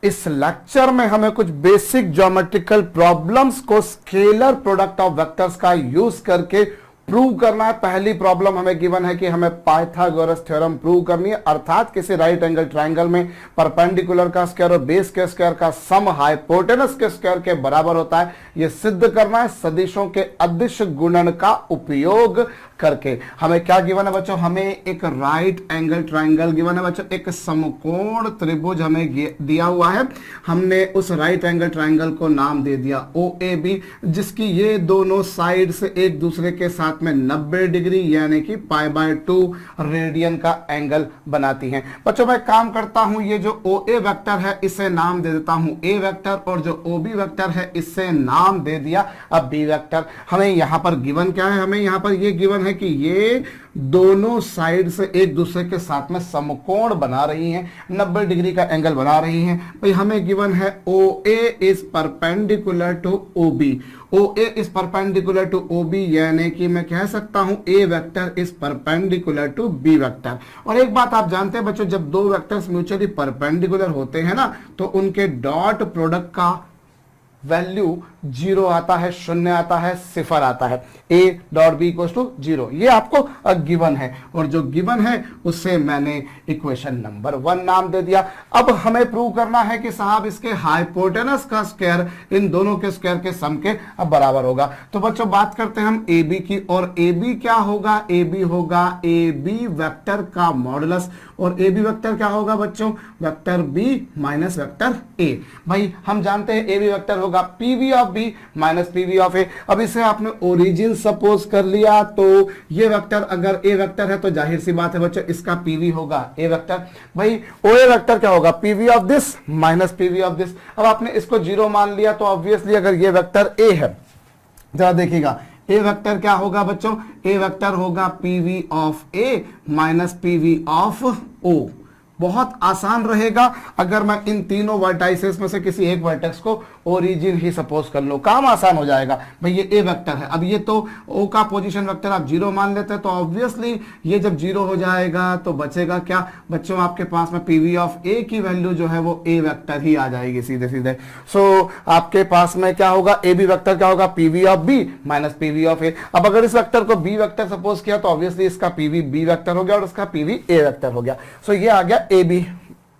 इस लेक्चर में हमें कुछ बेसिक ज्योमेट्रिकल प्रॉब्लम्स को स्केलर प्रोडक्ट ऑफ वेक्टर्स का यूज करके प्रूव करना है। पहली प्रॉब्लम हमें गिवन है कि हमें पाइथागोरस थ्योरम प्रूव करनी है, अर्थात किसी राइट एंगल ट्रायंगल में परपेंडिकुलर का स्क्वायर और बेस के स्क्वायर का सम हाइपोटेनस के स्क्वायर के बराबर होता है। यह सिद्ध करना है सदिशों के अदिश गुणन का उपयोग करके। हमें क्या गिवन है बच्चों? हमें एक राइट एंगल ट्रायंगल गिवन है बच्चों, एक समकोण त्रिभुज हमें दिया हुआ है। हमने उस राइट एंगल ट्रायंगल को नाम दे दिया OAB, जिसकी ये दोनों साइड से एक दूसरे के साथ में 90 डिग्री यानी कि π/2 रेडियन का एंगल बनाती हैं। बच्चों मैं काम करता हूं, ये जो OA वेक्टर है इसे नाम दे देता हूं A वेक्टर, और जो OB वेक्टर है इससे नाम दे दिया अब B वेक्टर। हमें यहां पर गिवन क्या है? हमें यहां पर ये गिवन है कि ये दोनों साइड से एक दूसरे के साथ में समकोण बना रही हैं, 90 डिग्री का एंगल बना रही हैं। भाई हमें गिवन है OA is perpendicular to OB, OA is perpendicular to OB, यानी कि मैं कह सकता हूं A vector is perpendicular to B vector. और एक बात आप जानते हैं बच्चों, जब दो वेक्टर्स म्यूचुअली परपेंडिकुलर होते हैं ना, तो उनके डॉट प्रोडक्ट का वैल्यू 0 आता है, 0 आता है, 0 आता है। A dot B equals to 0, ये आपको गिवन है, और जो गिवन है उससे मैंने इक्वेशन नंबर 1 नाम दे दिया। अब हमें प्रूव करना है कि साहब इसके हाइपोटेनस का स्क्वायर इन दोनों के स्क्वायर के सम के बराबर होगा। तो बच्चों बात करते हैं हम AB की, और AB क्या होगा? AB होगा AB वेक्टर का मॉडुलस, और AB वेक्टर क्या होगा बच्चों? Vector B minus vector A। भाई हम जानते हैं AB वेक्टर होगा PV of B minus PV of A। अब इसे आपने ओरिजिन सपोज कर लिया, तो ये वेक्टर अगर A वेक्टर है तो जाहिर सी बात है बच्चों इसका PV होगा A वेक्टर। भाई OA वेक्टर क्या होगा? PV of this minus PV of this. अब आपने इसको 0 मान लिया, तो ऑब्वियसली अगर ये वेक्टर A है, जरा देखिएगा A वेक्टर क्या होगा बच्चों? A वेक्टर होगा PV of A minus PV of O। बहुत आसान रहेगा अगर मैं इन तीनों वर्टाइसेस में से किसी एक वर्टेक्स को ओरिजिन ही सपोज कर लो, काम आसान हो जाएगा। भाई ये A वेक्टर है, अब ये तो O का पोजीशन वेक्टर आप 0 मान लेते हैं, तो ऑब्वियसली ये जब 0 हो जाएगा तो बचेगा क्या बच्चों? आपके पास में PV ऑफ A की वैल्यू जो है वो A वेक्टर ही आ जाएगी सीधे सीधे। सो आपके पास में क्या होगा? AB वेक्टर क्या होगा? PV of B minus PV of A। अब अगर इस वेक्टर को B वेक्टर सपोज किया तो ऑब्वियसली इसका PV B वेक्टर हो गया और इसका PV A वेक्टर हो गया। सो ये आ गया AB,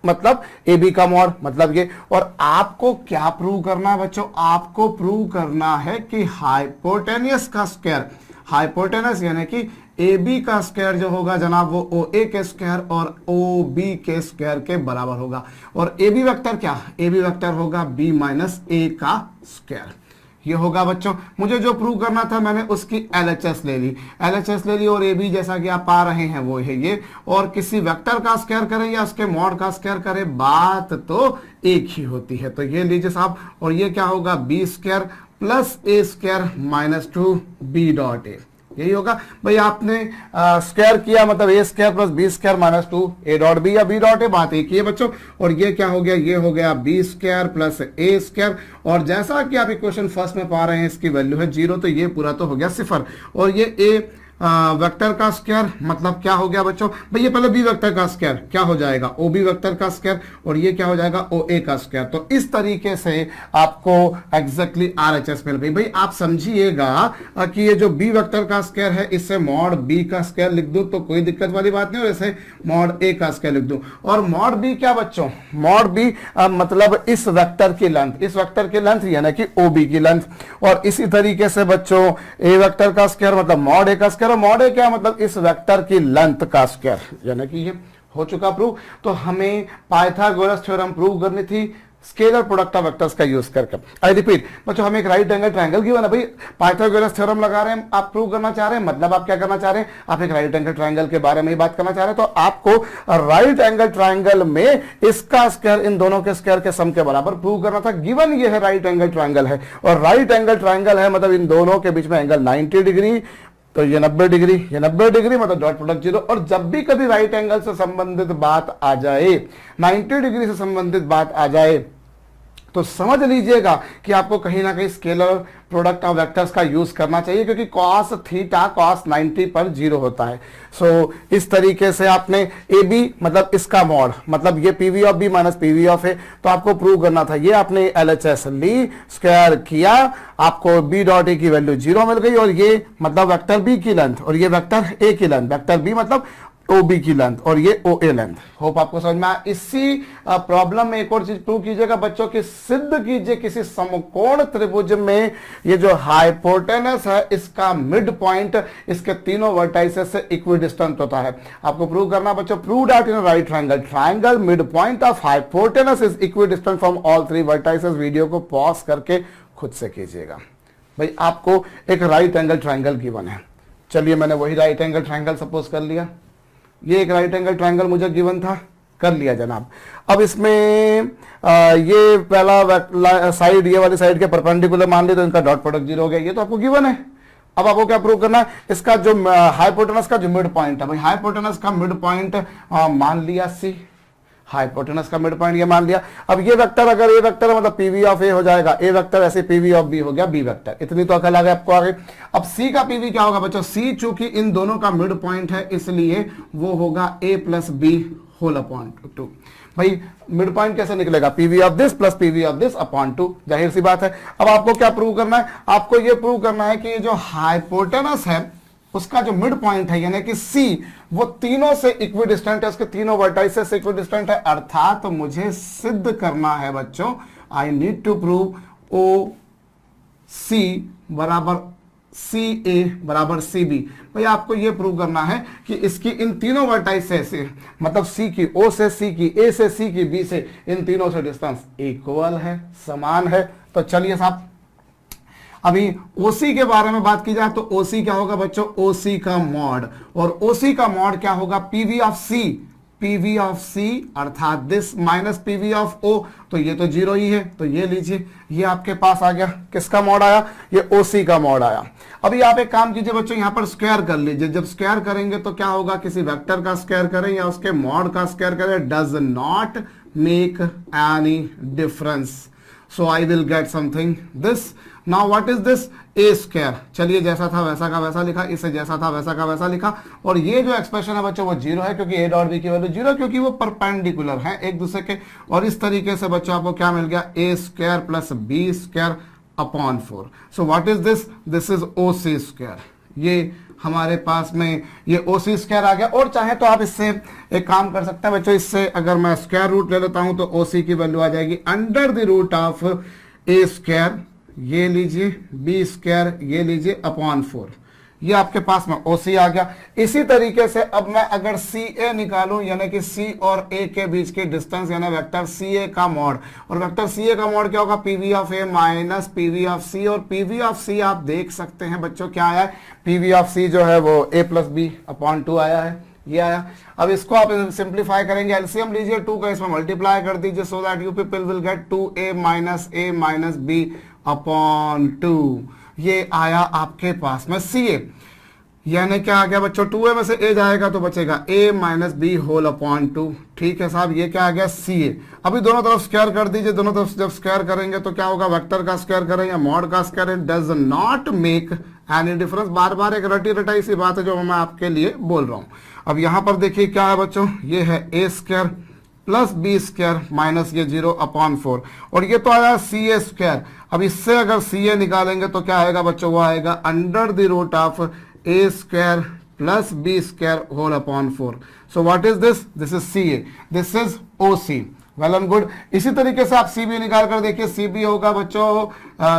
मतलब AB का मॉड, मतलब ये। और आपको क्या प्रूव करना है बच्चों? आपको प्रूव करना है कि हाइपोटेनियस का स्क्वायर, हाइपोटेनस यानी कि AB का स्क्वायर जो होगा जनाब वो OA के स्क्वायर और OB के स्क्वायर के बराबर होगा। और AB वेक्टर क्या? AB वेक्टर होगा B माइनस A का स्क्वायर। ये होगा बच्चों। मुझे जो प्रूव करना था मैंने उसकी LHS ले ली, LHS ले ली, और AB जैसा कि आप पा रहे हैं वो है ये। और किसी वेक्टर का स्क्वायर करें या उसके मॉड का स्क्वायर करें, बात तो एक ही होती है। तो ये लीजिए साहब, और ये क्या होगा? B square plus A square minus 2B dot A, यही होगा। भाई आपने स्क्वायर किया मतलब A square plus B square minus 2A dot B या B डॉट A, बात एक ही है बच्चों। और ये क्या हो गया? ये हो गया B square plus A square, और जैसा कि आप इक्वेशन फर्स्ट में पा रहे हैं इसकी वैल्यू है 0, तो ये पूरा तो हो गया 0। और ये A वेक्टर का स्क्वायर मतलब क्या हो गया बच्चों? भाई ये पहले B वेक्टर का स्क्वायर क्या हो जाएगा? OB वेक्टर का स्क्वायर, और ये क्या हो जाएगा? OA का स्क्वायर। तो इस तरीके से आपको एग्जैक्टली RHS मिल गई। भाई आप समझिएगा कि ये जो B वेक्टर का स्क्वायर है इससे मॉड B का स्क्वायर लिख दूं तो कोई दिक्कत वाली बात नहीं, और इसे मॉड A का स्क्वायर लिख दूं। और मॉड B क्या बच्चों? मॉड B मतलब इस वेक्टर की लेंथ, इस वेक्टर की लेंथ यानी कि OB की लेंथ। और इसी तरीके से बच्चों A वेक्टर का स्क्वायर मतलब मॉड A का स्क्वायर, और मॉड A क्या मतलब इस वेक्टर की लेंथ का स्क्वायर, यानी कि ये हो चुका प्रूव। तो हमें पाइथागोरस थ्योरम प्रूव करनी थी स्केलर प्रोडक्ट ऑफ वेक्टर्स का यूज करके। आई रिपीट बच्चों, हमें एक राइट एंगल ट्रायंगल गिवन है, भाई पाइथागोरस थ्योरम लगा रहे हैं, आप प्रूव करना चाह रहे हैं, मतलब आप क्या करना चाह रहे हैं? आप एक राइट एंगल ट्रायंगल के बारे में ही बात करना चाह रहे हैं। तो आपको राइट एंगल ट्रायंगल में इसका स्क्वायर इन दोनों के स्क्वायर के सम के बराबर प्रूव करना था। गिवन ये है राइट एंगल ट्रायंगल है, और राइट एंगल ट्रायंगल है मतलब इन दोनों के बीच में एंगल 90 डिग्री, तो ये 90 डिग्री, ये 90 डिग्री मतलब डॉट प्रोडक्ट 0। और जब भी कभी राइट एंगल से संबंधित बात आ जाए, 90 डिग्री से संबंधित बात आ जाए, तो समझ लीजिएगा कि आपको कहीं ना कहीं स्केलर प्रोडक्ट ऑफ वेक्टर्स का यूज करना चाहिए, क्योंकि cos थीटा cos 90 पर 0 होता है। सो इस तरीके से आपने ए बी मतलब इसका मॉड, मतलब ये PV of B minus PV of A, तो आपको प्रूव करना था। ये आपने एलएचएस ली, स्क्वायर किया, आपको बी डॉट ए की वैल्यू 0 मिल गई, और ये मतलब वेक्टर बी की लेंथ और ये वेक्टर ए की लेंथ, वेक्टर बी मतलब ओ बी की लेंथ और ये ओ ए लेंथ। होप आपको समझ में आया। इसी प्रॉब्लम में एक और चीज प्रूव कीजिएगा बच्चों की, सिद्ध कीजिए किसी समकोण त्रिभुज में ये जो हाइपोटेनस है इसका मिड पॉइंट इसके तीनों वर्टाइसेस से इक्विडिस्टेंट होता है। आपको प्रूव करना बच्चों, prove that in right triangle triangle mid point of hypotenuse is equidistant from all three vertices. Video को पॉज करके खुद से कीजिएगा। भाई आपको एक राइट एंगल ट्रायंगल गिवन है, चलिए मैंने वही राइट एंगल ट्रायंगल सपोज कर लिया, ये एक राइट एंगल ट्रायंगल मुझे गिवन था, कर लिया जनाब। अब इसमें ये पहला साइड, ये वाली साइड के परपेंडिकुलर मान ली तो इनका डॉट प्रोडक्ट 0 हो गया, ये तो आपको गिवन है। अब आपको क्या प्रूव करना है, इसका जो हाइपोटेनस का जो मिड पॉइंट है, भाई हाइपोटेनस का मिड पॉइंट मान लिया सी, हाइपोटेनस का मिड पॉइंट ये मान लिया। अब ये वेक्टर अगर ए वेक्टर है मतलब पीवी ऑफ ए हो जाएगा, ए वेक्टर ऐसे पीवी ऑफ बी हो गया बी वेक्टर। इतनी तो अकल आ गई आपको आगे। अब सी का पीवी क्या होगा बच्चों, सी चूंकि इन दोनों का मिड पॉइंट है इसलिए वो होगा ए प्लस बी होल अपॉन 2। भाई मिड पॉइंट कैसे निकलेगा, PV of this plus PV of this upon 2, जाहिर सी बात है। अब आपको क्या प्रूव करना है, आपको ये प्रूव करना है कि जो हाइपोटेनस है उसका जो मिड पॉइंट है यानी कि सी, वो तीनों से इक्विडिस्टेंट है, उसके तीनों वर्टाइसेस से इक्विडिस्टेंट है। अर्थात तो मुझे सिद्ध करना है बच्चों, आई नीड टू प्रूव ओ सी बराबर सी ए बराबर सी बी। भाई आपको ये प्रूव करना है कि इसकी इन तीनों वर्टाइसेस से, मतलब सी की ओ से, सी की ए से, सी की बी से, इन तीनों से डिस्टेंस इक्वल है, समान है। तो चलिए साहब अभी OC के बारे में बात की जाए तो OC क्या होगा बच्चों, OC का मॉड, और OC का मॉड क्या होगा, PV of C, PV of C अर्थात this minus PV of O, तो ये तो 0 ही है, तो ये लीजिए, ये आपके पास आ गया, किसका मॉड आया, ये OC का मॉड आया। अभी आप एक काम कीजिए बच्चों, यहां पर स्क्वायर कर लीजिए। जब स्क्वायर करेंगे तो क्या होगा, किसी वेक्टर का स्क्वायर करें या उसके मॉड का स्क्वायर करें, does not make any difference, so I will get something this. Now what is this, A square. चलिए जैसा था वैसा का वैसा लिखा, इसे जैसा था वैसा का वैसा लिखा, और ये जो एक्सप्रेशन है बच्चों वो 0 है क्योंकि ए डॉट बी की वैल्यू 0, क्योंकि वो परपेंडिकुलर है एक दूसरे के। और इस तरीके से बच्चों आपको क्या मिल गया, ए square plus B square upon 4। So what is this, this is O C square. ये हमारे पास में ये ओ सी स्क्वायर आ गया। और चाहे तो आप इससे एक काम कर सकते हैं बच्चों, इससे अगर मैं स्क्वायर रूट ले लेता हूं तो ओ सी की वैल्यू आ जाएगी under the root of A square, ये लीजिए बी स्क्वायर, ये लीजिए अपॉन 4, ये आपके पास में OC आ गया। इसी तरीके से अब मैं अगर CA निकालूं यानी कि C और A के बीच के डिस्टेंस यानी वेक्टर CA का मॉड, और वेक्टर CA का मॉड क्या होगा, PV of A minus PV of C, और PV ऑफ C आप देख सकते हैं बच्चों क्या आया है, PV ऑफ C जो है वो A प्लस बी अपॉन 2 आया है, ये आया। अब इसको आप सिंप्लीफाई करेंगे, एलसीएम लीजिए 2 का इसमें मल्टीप्लाई कर दीजिए, so that you people will get 2A minus B upon 2। ये आया आपके पास में CA, यानी क्या आ गया बच्चों, 2A में से A जाएगा तो बचेगा A minus B whole upon 2। ठीक है साहब, ये क्या आ गया CA। अभी दोनों तरफ स्क्वायर कर दीजिए, दोनों तरफ जब स्क्वायर करेंगे तो क्या होगा, वेक्टर का स्क्वायर करें या मॉड का square, does not make any difference. बार बार एक रटी रटाई सी बात है जो मैं आपके लिए बोल रहा हूं। अब यहां पर देखिए क्या है बच्चों, ये है A square plus B square minus ये 0 अपॉन 4, और ये तो आया CA स्क्वायर। अब इससे अगर CA निकालेंगे तो क्या आएगा बच्चों, वो आएगा under the root of A square plus B square whole upon 4। So what is this, this is CA, this is OC। Well and good. इसी तरीके से आप CB निकाल कर देखिए, CB होगा बच्चों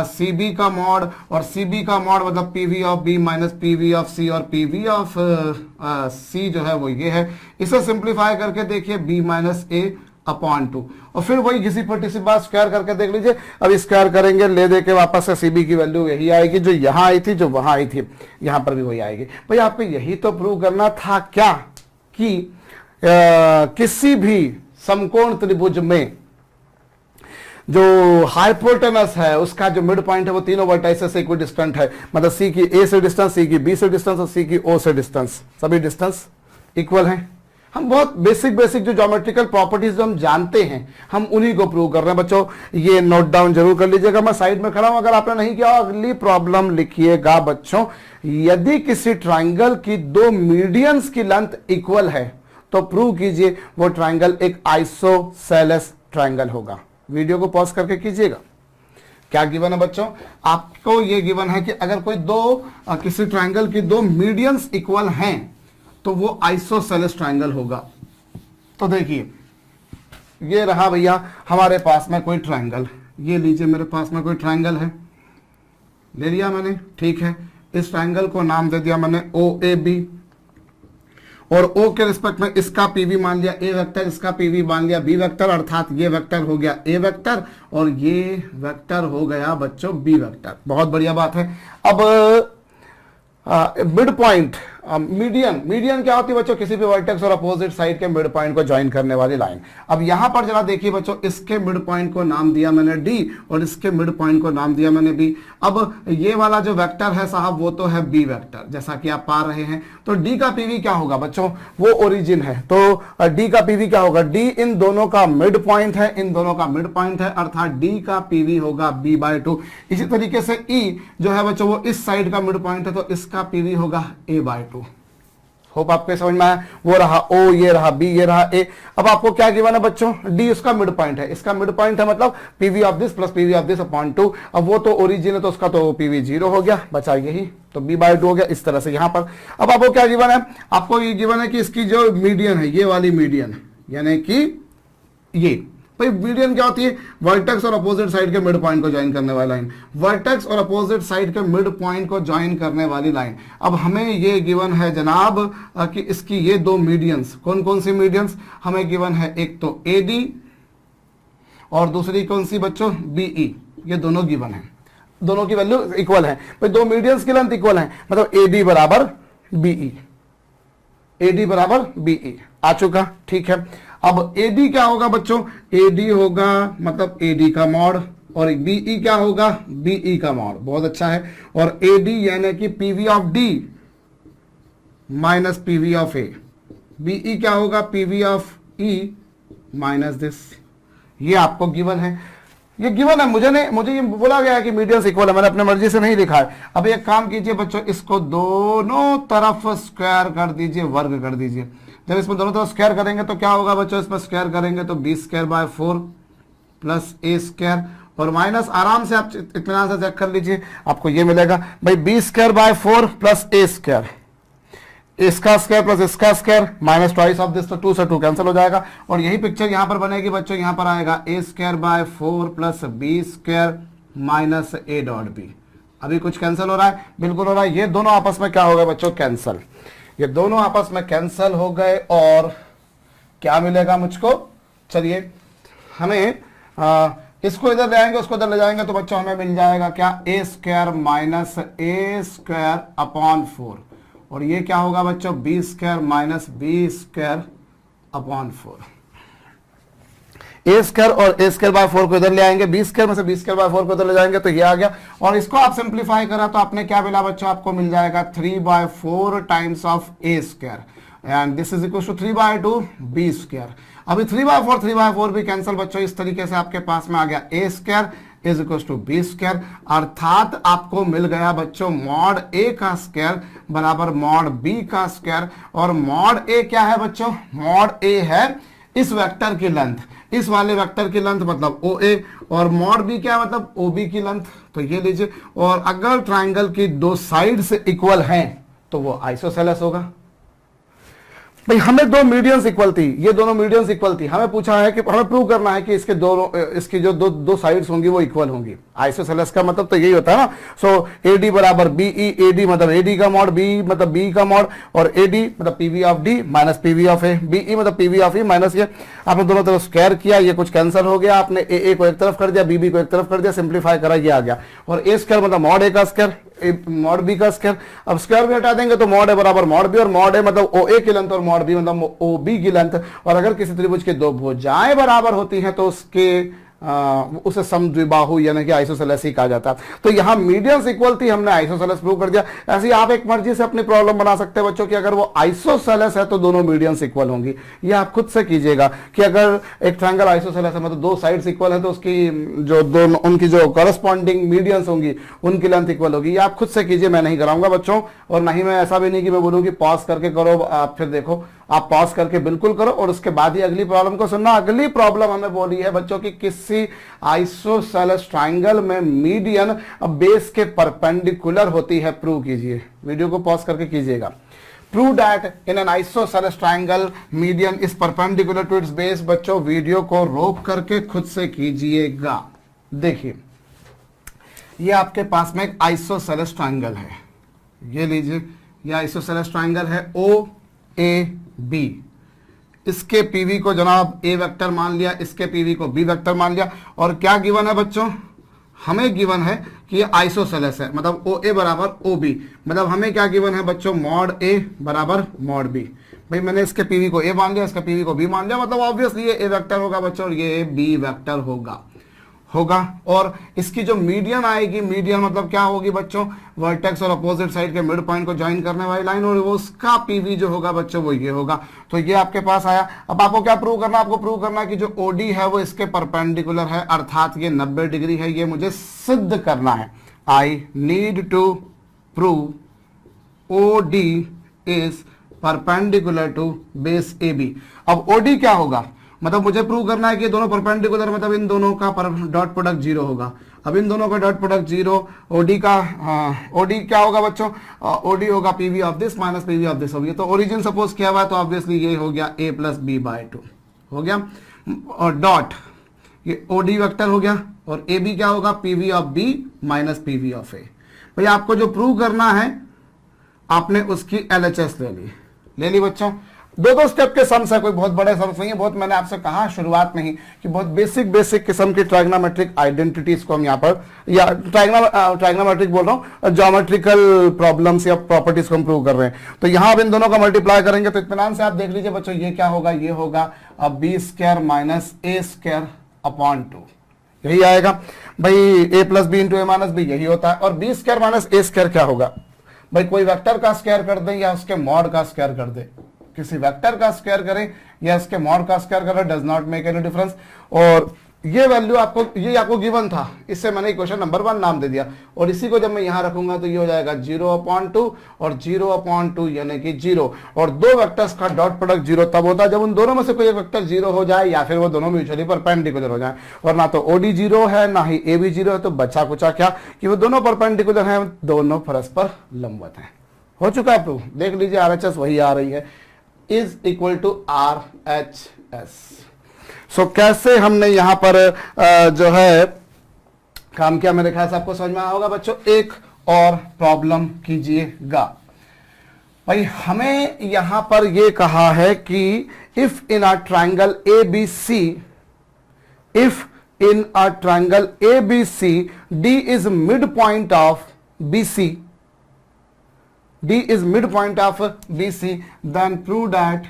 CB का मॉड, और CB का मॉड मतलब PV of B minus PV of C, और PV ऑफ C जो है वो ये है। इसे सिंप्लीफाई करके देखिए B माइनस A अपॉन 2, और फिर वही घिसी पट्टी सी बात स्क्वायर करके देख लीजिए। अब स्क्वायर करेंगे, ले दे के वापस से CB की वैल्यू यही आएगी जो यहां आई थी, जो वहां आई थी, यहां पर भी वही आएगी। भाई आपको यही तो प्रूव करना था क्या, कि किसी भी समकोण त्रिभुज में जो हाइपोटेनस है उसका जो मिड पॉइंट है वो तीनों वर्टाइसेस से इक्विडिस्टेंट है, मतलब C की A से डिस्टेंस, C की B से डिस्टेंस और C की O से डिस्टेंस, सभी डिस्टेंस इक्वल हैं। हम बहुत बेसिक बेसिक जो ज्योमेट्रिकल प्रॉपर्टीज जो हम जानते हैं हम उन्हीं को प्रूव कर रहे हैं बच्चों। ये नोट डाउन जरूर कर लीजिएगा, मैं साइड में खड़ा हूं, अगर आपने नहीं किया अगली प्रॉब्लम लिखिएगा बच्चों। यदि किसी ट्राइंगल की दो मीडियंस की लेंथ इक्वल है तो प्रूव कीजिए वो ट्राइंगल एक आइसोसेलेस ट्राइंगल होगा। वीडियो को पॉज करके कीजिएगा। क्या गिवन है बच्चों, आपको ये गिवन है कि अगर कोई किसी ट्राइंगल की दो मीडियंस इक्वल हैं तो वो आइसोसेलेस ट्राइंगल होगा। तो देखिए ये रहा भैया हमारे पास में कोई ट्राइंगल, ये लीजिए मेरे पास में कोई ट्राइंगल है, ले लिया मैंने, ठीक है। इस ट्राइंगल को नाम दे दिया मैंने ओ ए बी, और ओ के रिस्पेक्ट में इसका पीवी मान लिया ए वेक्टर, इसका पीवी मान लिया बी वेक्टर, अर्थात ये वेक्टर हो गया ए वेक्टर और ये वेक्टर हो गया बच्चों बी वेक्टर। बहुत बढ़िया बात है। अब मिड पॉइंट, मीडियन क्या होती है बच्चों, किसी भी वर्टेक्स और अपोजिट साइड के मिड पॉइंट को ज्वाइन करने वाली लाइन। अब यहां पर जरा देखिए बच्चों, इसके मिड पॉइंट को नाम दिया मैंने डी और इसके मिड पॉइंट को नाम दिया मैंने बी। अब ये वाला जो वेक्टर है साहब वो तो है बी वेक्टर, जैसा कि आप पा रहे हैं। तो डी का पीवी क्या होगा बच्चों, वो ओरिजिन है, तो डी का पीवी क्या होगा, डी इन दोनों का मिड पॉइंट है, इन दोनों का मिड पॉइंट है, अर्थात डी का पीवी होगा b/2। इसी तरीके से ई जो है बच्चों वो इस साइड का मिड पॉइंट है, तो इसका पीवी होगा a/2। होप आपको समझ में आया। वो रहा ओ, ये रहा बी, ये रहा ए। अब आपको क्या गिवन है बच्चों, डी उसका मिड पॉइंट है, इसका मिड पॉइंट है मतलब PV of this plus PV of this upon 2। अब वो तो ओरिजिन है तो उसका तो पीवी 0 हो गया, बचा यही, तो b/2 हो गया इस तरह से यहां पर। अब आपको क्या गिवन है, आपको ये गिवन है कि इसकी जो मीडियन है, ये वाली मीडियन यानी कि ये भाई मीडियन क्या होती है, वर्टेक्स और अपोजिट साइड के मिड पॉइंट को ज्वाइन करने वाली लाइन, वर्टेक्स और अपोजिट साइड के मिड पॉइंट को ज्वाइन करने वाली लाइन। अब हमें ये गिवन है जनाब कि इसकी ये दो मीडियंस, कौन कौन सी मीडियंस हमें गिवन है, एक तो AD और दूसरी कौन सी बच्चों BE, ये दोनों गिवन है, दोनों की वैल्यू इक्वल है। भाई दो मीडियंस की लेंथ इक्वल है, मतलब AD बराबर BE, AD बराबर BE आ चुका, ठीक है। अब AD क्या होगा बच्चों, AD होगा मतलब AD का मॉड, और BE क्या होगा, BE का मॉड, बहुत अच्छा है। और AD यानी कि PV of D minus PV of A, BE क्या होगा, PV of E minus this. ये आपको गिवन है, ये गिवन है, मुझे ये बोला गया है कि मीडियंस इक्वल है, मैंने अपने मर्जी से नहीं लिखा है। अब एक काम कीजिए बच्चों, इसको दोनों तरफ स्क्वायर कर दीजिए, वर्ग कर दीजिए। जब इसमें दोनों तरफ स्क्वायर करेंगे तो क्या होगा बच्चों, इसमें स्क्वायर करेंगे तो b² / 4 प्लस a² और माइनस, आराम से आप इत्मीनान से चेक कर लीजिए, आपको ये मिलेगा भाई b² / 4 प्लस a², इसका स्क्वायर प्लस इसका square minus twice of this, तो 2 से 2 कैंसिल हो जाएगा। और यही पिक्चर यहां पर बनेगी बच्चों, यहां पर आएगा a² / 4 plus b² minus a.b। अभी कुछ कैंसिल हो रहा है, बिल्कुल हो रहा है। ये दोनों आपस में क्या होगा बच्चों, कैंसिल, ये दोनों आपस में कैंसिल हो गए। और क्या मिलेगा मुझको, चलिए हमें इसको इधर ले आएंगे, उसको इधर ले जाएंगे, तो बच्चों हमें मिल जाएगा क्या, a² माइनस a² अपॉन 4, और ये क्या होगा बच्चों, b² minus b² upon 4। a² और a²/4 को इधर ले आएंगे, b² में से b²/4 को इधर ले जाएंगे, तो ये आ गया। और इसको आप सिंप्लीफाई करा तो आपने क्या मिला बच्चों, आपको मिल जाएगा 3/4 times of a² and this is equal to 3/2 b²। अभी 3/4 भी कैंसिल बच्चों, इस तरीके से आपके पास में आ गया a² is equal to b², अर्थात आपको मिल गया बच्चों मॉड a का स्क्वायर बराबर मॉड b का स्क्वायर। और मॉड a क्या है बच्चों, मॉड a है इस वेक्टर की लेंथ, इस वाले वेक्टर की लेंथ मतलब OA, और मॉड B क्या मतलब OB की लेंथ, तो ये लीजिए। और अगर ट्राइंगल की दो साइड्स इक्वल हैं तो वो आइसोसेलेस होगा। भाई हमें दो मीडियंस इक्वल थी, ये दोनों मीडियंस इक्वल थी, हमें पूछा है कि हमें प्रूव करना है कि इसके दोनों, इसकी जो दो साइड्स होंगी वो इक्वल होंगी। आइसोसेलेस का मतलब तो यही होता है ना। सो AD बराबर BE, AD मतलब AD का मॉड, B मतलब B का मॉड, और AD मतलब PV of D minus PV of A, BE मतलब PV ऑफ E माइनस ये। आपने दोनों तरफ स्क्वायर किया, ये कुछ कैंसिल हो गया, आपने AA को एक तरफ कर दिया, BB को एक तरफ कर दिया, सिंप्लीफाई करा, ये आ गया। और a² मतलब मॉड A का स्क्वायर, मॉड B का स्क्वायर। अब स्क्वायर भी हटा देंगे तो मॉड A बराबर मॉड B, और मॉड A मतलब OA की लेंथ और मॉड B मतलब OB की लेंथ। और अगर किसी त्रिभुज के दो भुजाएं बराबर होती हैं तो उसके उसे समद्विबाहु यानी कि आइसोसेलेस ही कहा जाता है। तो यहाँ मीडियंस इक्वल थी, हमने आइसोसेलेस प्रूव कर दिया। ऐसे ही आप एक मर्जी से अपनी प्रॉब्लम बना सकते हैं बच्चों कि अगर वो आइसोसेलेस है तो दोनों मीडियंस इक्वल होंगी। ये आप खुद से कीजिएगा कि अगर एक ट्रायंगल आइसोसेलेस है मतलब दो साइड्स इक्वल है तो उसकी जो दोनों उनकी जो करस्पॉन्डिंग मीडियंस होंगी उनकी लेंथ इक्वल होगी। ये आप खुद से कीजिए, मैं नहीं कराऊंगा बच्चों। और नहीं मैं ऐसा भी नहीं कि मैं बोलूँ कि पॉज करके करो, आप फिर देखो, आप पॉज करके बिल्कुल करो और उसके बाद ही अगली प्रॉब्लम को सुनना। अगली प्रॉब्लम हमें बोली है बच्चों की किसी आइसोसेलेस ट्रायंगल में मीडियन बेस के परपेंडिकुलर होती है, प्रूव कीजिए। वीडियो को पॉज करके कीजिएगा। Prove that in an isosceles triangle median is perpendicular to its base. बच्चों वीडियो को रोक करके खुद से कीजिएगा। देखिए ये आपके पास में एक आइसोसेलेस ट्रायंगल है, ये लीजिए, ये आइसोसेलेस ट्रायंगल है ओ ए बी। इसके पीवी को जनाब ए वेक्टर मान लिया, इसके पीवी को बी वेक्टर मान लिया। और क्या गिवन है बच्चों, हमें गिवन है कि ये आइसोसेलेस है, मतलब ओ ए बराबर ओ बी। मतलब हमें क्या गिवन है बच्चों, मॉड ए बराबर मॉड बी। भाई मैंने इसके पीवी को ए मान लिया, इसके पीवी को बी मान लिया, मतलब ऑब्वियसली ये ए वेक्टर होगा बच्चों और ये बी वेक्टर होगा। और इसकी जो मीडियन आएगी, मीडियन मतलब क्या होगी बच्चों, वर्टेक्स और अपोजिट साइड के मिड पॉइंट को ज्वाइन करने वाली लाइन, और वो उसका पीवी जो होगा बच्चों वो ये होगा। तो ये आपके पास आया। अब आपको क्या प्रूव करना है, आपको प्रूव करना है कि जो ओडी है वो इसके परपेंडिकुलर है, अर्थात ये 90 डिग्री है। ये मुझे सिद्ध करना है। I need to prove OD is perpendicular to base A B. अब ओडी क्या होगा, मतलब मुझे प्रूव करना है कि दोनों परपेंडिकुलर, मतलब इन दोनों का डॉट प्रोडक्ट जीरो होगा। अब इन दोनों का डॉट प्रोडक्ट जीरो, ओडी का ओडी क्या होगा बच्चों, ओडी होगा PV of this minus PV of this होगी। तो ओरिजिन सपोज किया हुआ है तो ऑब्वियसली ये हो गया a प्लस बी बाय 2 हो गया, और डॉट ये ओडी वेक्टर हो गया, और ए बी क्या होगा, PV of B minus PV of A. भाई आपको जो प्रूव करना है आपने उसकी एलएचएस ले ली बच्चों। दो स्टेप के सम्स है, कोई बहुत बड़े सम्स नहीं है। बहुत मैंने आपसे कहा शुरुआत में ही कि बहुत बेसिक किस्म की ट्राइग्नोमेट्रिक आइडेंटिटीज को हम यहाँ पर, या ट्राइग्नोमेट्रिक बोल रहा हूँ, ज्योमेट्रिकल प्रॉब्लम्स या प्रॉपर्टीज को हम प्रूव कर रहे हैं। तो यहाँ अब इन दोनों का मल्टीप्लाई करेंगे तो इत्मीनान से आप देख लीजिए बच्चों, ये क्या होगा, ये होगा अब B square minus A square upon 2, यही आएगा। भाई a plus B into A minus B यही होता है। और B square minus A square क्या होगा, भाई कोई वेक्टर का स्क्वायर कर दें या उसके मॉड का स्क्वायर कर दे, किसी वेक्टर का स्क्वायर करें या इसके मॉड का स्क्वायर करें, does not make any difference. और ये वैल्यू आपको, ये आपको गिवन था, इससे मैंने क्वेश्चन नंबर 1 नाम दे दिया। और इसी को जब मैं यहां रखूंगा तो ये हो जाएगा 0/2 और 0/2 यानी कि 0। और दो वेक्टर्स का डॉट प्रोडक्ट 0 तब होता है जब उन दोनों में से कोई एक वेक्टर 0 हो जाए या फिर वो दोनों म्यूचुअली परपेंडिकुलर हो जाए। और ना तो ओडी 0 है ना ही ए भी 0 है, तो बचा कुचा क्या कि वो दोनों परपेंडिकुलर हैं, दोनों परस्पर लंबवत हैं। हो चुका है प्रूफ, देख लीजिए आरएचएस वही आ रही है, इज इक्वल टू RHS। सो कैसे हमने यहां पर जो है काम किया, मेरे ख्याल से आपको समझ में आया होगा बच्चों। एक और प्रॉब्लम कीजिएगा। भाई हमें यहां पर यह कहा है कि if in a triangle ABC, if in a triangle ABC D is midpoint of BC, D is midpoint of BC, then prove that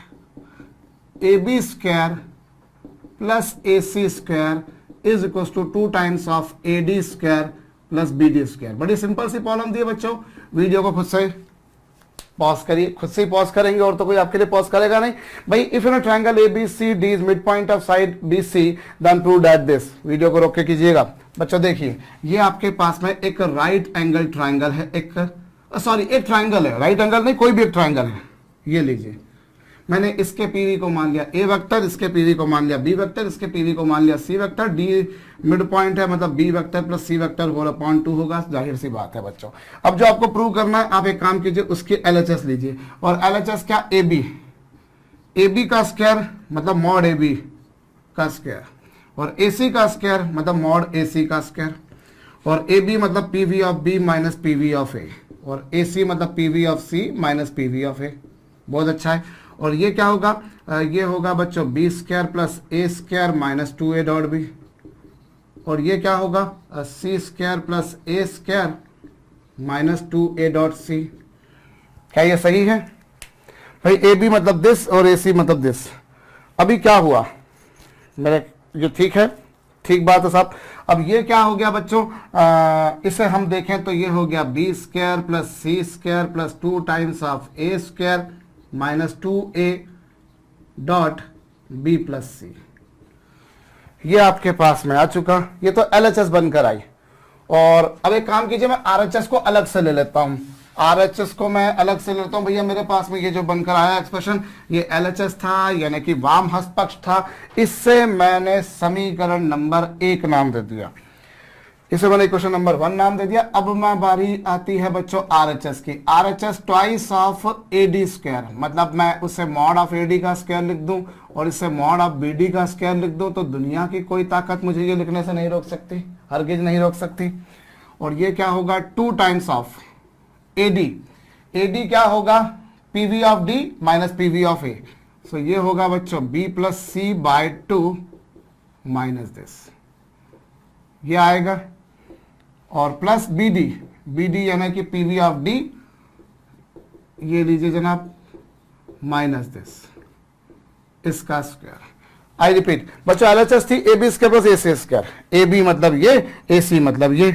AB square plus AC square is equals to 2 times of AD square plus BD square। बड़ी simple सी problem दी है बच्चों। Video को खुद से pause करिए, खुद से he pause करेंगे और तो कोई आपके लिए पॉज करेगा नहीं। भाई if in a triangle ABC D is midpoint of side BC then prove that this। Video को रोक के कीजिएगा बच्चों। देखिए ये आपके पास में एक राइट एंगल ट्रायंगल है, एक ट्रायंगल है, राइट एंगल नहीं, कोई भी एक ट्रायंगल है। ये लीजिए, मैंने इसके पीवी को मान लिया ए वेक्टर, इसके पीवी को मान लिया बी वेक्टर, इसके पीवी को मान लिया C vector. D mid point है, मतलब B vector plus C vector whole upon 2 होगा, जाहिर सी बात है बच्चों। अब जो आपको प्रूव करना है, आप एक काम कीजिए, उसकी एलएचएस लीजिए। और एलएचएस क्या, ए बी का स्क्वायर मतलब मॉड ए बी का स्क्वायर, और ए सी का स्क्वायर मतलब मॉड ए सी का स्क्वायर, और ए बी मतलब PV of B minus PV of A, और ए सी मतलब PV of C minus PV of A. बहुत अच्छा है। और ये क्या होगा, ये होगा बच्चों B square plus A square minus 2a dot B, और ये क्या होगा, C square plus A square minus 2a dot C. क्या ये सही है भाई? ए बी मतलब दिस और ए सी मतलब दिस। अभी क्या हुआ मेरे, ये ठीक है, ठीक बात है साहब। अब ये क्या हो गया बच्चों, इसे हम देखें तो ये हो गया B square plus C square plus 2 times of A square minus 2a dot B plus C. ये आपके पास में आ चुका, ये तो एलएचएस बनकर आई। और अब एक काम कीजिए, मैं आरएचएस को अलग से ले लेता हूं, आरएचएस को मैं अलग से लेता हूं। भैया मेरे पास में ये जो बनकर आया एक्सप्रेशन, ये एलएचएस था, यानी कि वाम हस्त पक्ष था। इससे मैंने समीकरण नंबर 1 नाम दे दिया, इसे मैंने इक्वेशन नंबर 1 नाम दे दिया। अब मैं बारी आती है बच्चों आरएचएस की। RHS twice of AD square, मतलब मैं उसे मॉड ऑफ एडी का स्क्वायर लिख दूं और इसे मॉड ऑफ बीडी का स्क्वायर लिख दूं, तो दुनिया की कोई ताकत मुझे ये लिखने से नहीं रोक सकती, हरगिज नहीं रोक सकती। और ये क्या होगा, 2 टाइम्स ऑफ एडी, एडी क्या होगा, PV of D minus PV of A. So ये होगा बच्चों B plus C by 2 minus this, ये आएगा। और plus B D, B D यानी कि पीवी ऑफ डी, ये लीजिए जनाब माइनस दिस, इसका स्क्वायर। आई रिपीट बच्चों, एलएचएस थी A B square plus A C square, A B मतलब ये, ए सी मतलब ये।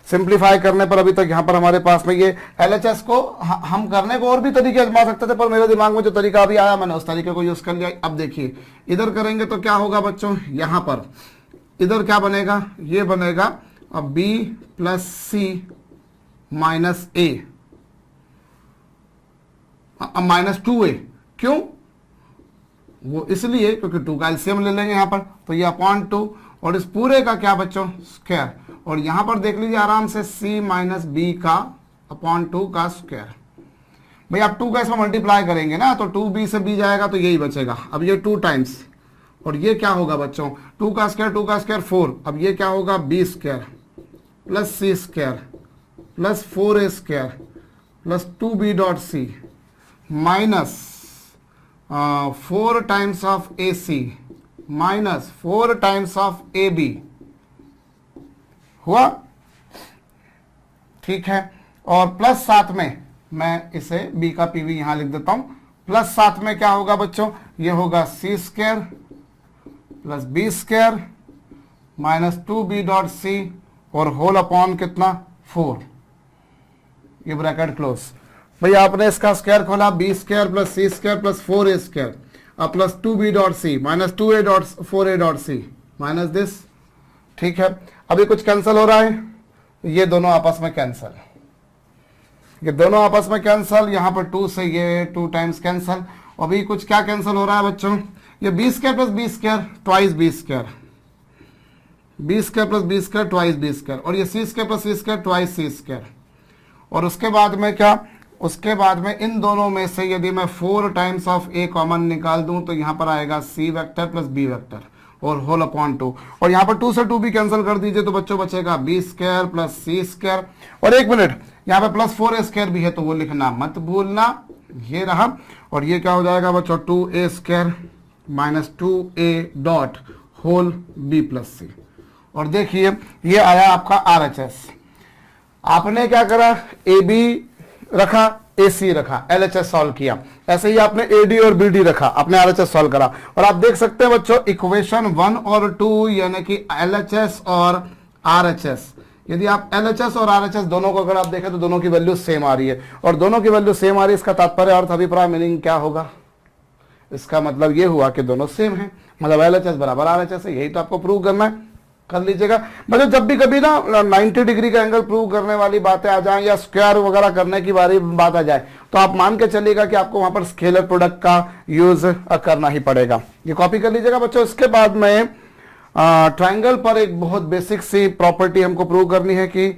सिंप्लीफाई करने पर अभी तक यहां पर हमारे पास में ये एलएचएस को हम करने को और भी तरीके आजमा सकते थे, पर मेरे दिमाग में जो तरीका अभी आया मैंने उस तरीके को यूज कर लिया। अब देखिए इधर करेंगे तो क्या होगा बच्चों, यहां पर इधर क्या बनेगा, ये बनेगा अब b प्लस सी माइनस ए माइनस 2a। क्यों, वो इसलिए क्योंकि 2 का एलसीएम ले लेंगे यहां पर, तो ये अपॉन 2 और इस पूरे का क्या बच्चों स्क्वायर। और यहां पर देख लीजिए आराम से c माइनस बी का अपॉन 2 का स्क्वायर। भाई आप 2 का इसमें मल्टीप्लाई करेंगे ना, तो 2b से b जाएगा तो यही बचेगा। अब ये 2 टाइम्स, और ये क्या होगा बच्चों, 2 का स्क्वायर 4। अब ये क्या होगा, B square plus C square plus 4a square plus 2b dot C minus 4 times of A C minus 4 times of A B. हुआ, ठीक है। और प्लस साथ में मैं इसे b का पीवी यहां लिख देता हूं, प्लस साथ में क्या होगा बच्चों, ये होगा C square plus B square minus 2b dot C और होल अपॉन कितना 4, ये ब्रैकेट क्लोज। भाई आपने इसका स्क्वायर खोला, बी स्क्वायर प्लस सी स्क्वायर प्लस 4a स्क्वायर अब plus 2b dot C minus 2a dot 4a dot C minus this, ठीक है। अभी कुछ कैंसिल हो रहा है, ये दोनों आपस में कैंसिल, ये दोनों आपस में कैंसिल, यहां पर 2 से ये 2 टाइम्स कैंसिल। अभी कुछ क्या कैंसिल हो रहा है बच्चों, ये B square plus B square twice B square, B square plus B square twice B square, और ये सी स्क्वायर प्लस सी स्क्वायर ट्वाइस सी स्क्वायर। और उसके बाद में क्या, उसके बाद में इन दोनों में से यदि मैं 4 टाइम्स ऑफ ए कॉमन निकाल दूं तो यहां पर आएगा सी वेक्टर प्लस बी वेक्टर और होल अपॉन 2। और यहां पर 2 से 2 भी कैंसिल कर दीजिए तो बच्चों बचेगा बी स्क्वायर प्लस सी स्क्वायर। और एक मिनट, यहां पे प्लस 4a स्क्वायर भी है तो वो लिखना मत भूलना, ये रहा। और ये क्या हो जाएगा बच्चों, 2a square minus 2a dot whole b plus C. और देखिए ये आया आपका आरएचएस। आपने क्या करा, ए बी रखा, ए सी रखा, एलएचएस सॉल्व किया। ऐसे ही आपने एडी और बीडी रखा, आपने आरएचएस सॉल्व करा। और आप देख सकते हैं बच्चों इक्वेशन 1 और 2 यानी कि एलएचएस और आरएचएस, यदि आप एलएचएस और आरएचएस दोनों को अगर आप देखें तो दोनों की वैल्यू सेम आ रही है। और दोनों की वैल्यू सेम आ रही है, इसका तात्पर्य अर्थ अभिप्राय मीनिंग क्या होगा, इसका मतलब ये हुआ कि दोनों सेम है, मतलब एलएचएस बराबर आरएचएस है। यही तो आपको प्रूव करना है, कर लीजिएगा। मतलब जब भी कभी ना 90 डिग्री का एंगल प्रूव करने वाली बातें आ जाएं या स्क्वायर वगैरह करने की बात आ जाए तो आप मान के चलिएगा कि आपको वहां पर स्केलर प्रोडक्ट का यूज करना ही पड़ेगा। ये कॉपी कर लीजिएगा बच्चों। इसके बाद में ट्रायंगल पर एक बहुत बेसिक सी प्रॉपर्टी हमको प्रूव करनी है कि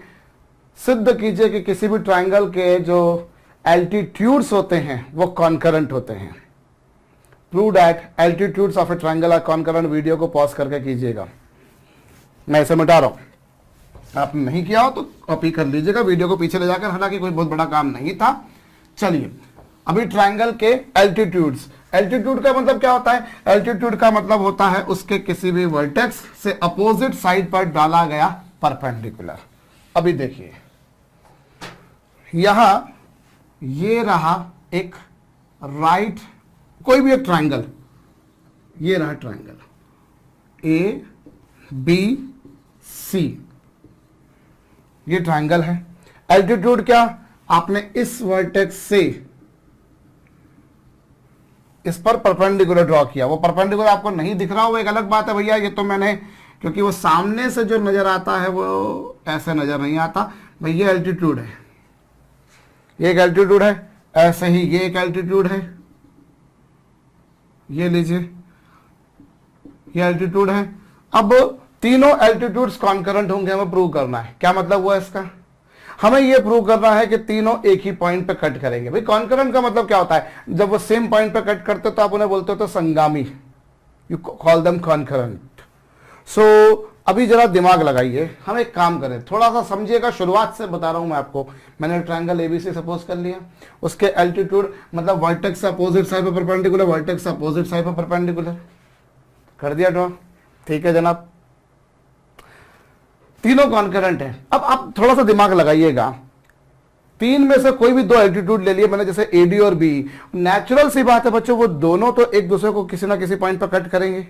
सिद्ध कीजिए कि किसी भी ट्रायंगल के जो एल्टीट्यूड्स होते हैं वो कॉन्करेंट होते हैं। Prove that altitudes of a triangle are concurrent. Video को पॉज करके कीजिएगा, मैं इसे मिटा रहा हूं। आपने नहीं किया हो तो कॉपी कर लीजिएगा वीडियो को पीछे ले जाकर, हालांकि कोई बहुत बड़ा काम नहीं था। चलिए अभी ट्रायंगल के एल्टीट्यूड्स, एल्टीट्यूड का मतलब क्या होता है, एल्टीट्यूड का मतलब होता है उसके किसी भी वर्टेक्स से अपोजिट साइड पर डाला गया परपेंडिकुलर। अभी देखिए यहां ये रहा एक राइट, कोई भी एक ट्रायंगल, ये रहा ट्रायंगल, ए बी सी, ये ट्रायंगल है। एल्टीट्यूड क्या, आपने इस वर्टेक्स से इस पर परपेंडिकुलर ड्रॉ किया, वो परपेंडिकुलर आपको नहीं दिख रहा हो, एक अलग बात है भैया, ये तो मैंने, क्योंकि वो सामने से जो नजर आता है वो ऐसे नजर नहीं आता भाई, ये एल्टीट्यूड है, ये एक एल्टीट्यूड है, ऐसे ही ये एक एल्टीट्यूड है, ये लीजिए ये एल्टीट्यूड है। अब तीनों एल्टीट्यूड्स कॉन्करेंट होंगे, हमें प्रूव करना है। क्या मतलब हुआ इसका, हमें यह प्रूव करना है कि तीनों एक ही पॉइंट पे कट करेंगे। भाई कॉन्करेंट का मतलब क्या होता है, जब वो सेम पॉइंट पे कट करते तो आप उन्हें बोलते हो तो संगामी, यू कॉल देम कॉन्करेंट। सो अभी जरा दिमाग लगाइए, हम एक काम करें, थोड़ा सा समझिएगा, शुरुआत से बता रहा हूं मैं आपको। मैंने ट्रायंगल एबीसी सपोज कर लिया, उसके एल्टीट्यूड मतलब वर्टेक्स अपोजिट साइड पे परपेंडिकुलर, वर्टेक्स अपोजिट साइड पे परपेंडिकुलर कर दिया ड्रॉ, ठीक है जनाब, तीनों कॉन्करेंट है। अब आप थोड़ा सा दिमाग लगाइएगा, तीन में से कोई भी दो एल्टीट्यूड ले लिए मैंने, जैसे एडी और बी, नेचुरल सी बात है बच्चों, वो दोनों तो एक दूसरे को किसी ना किसी पॉइंट पर कट करेंगे,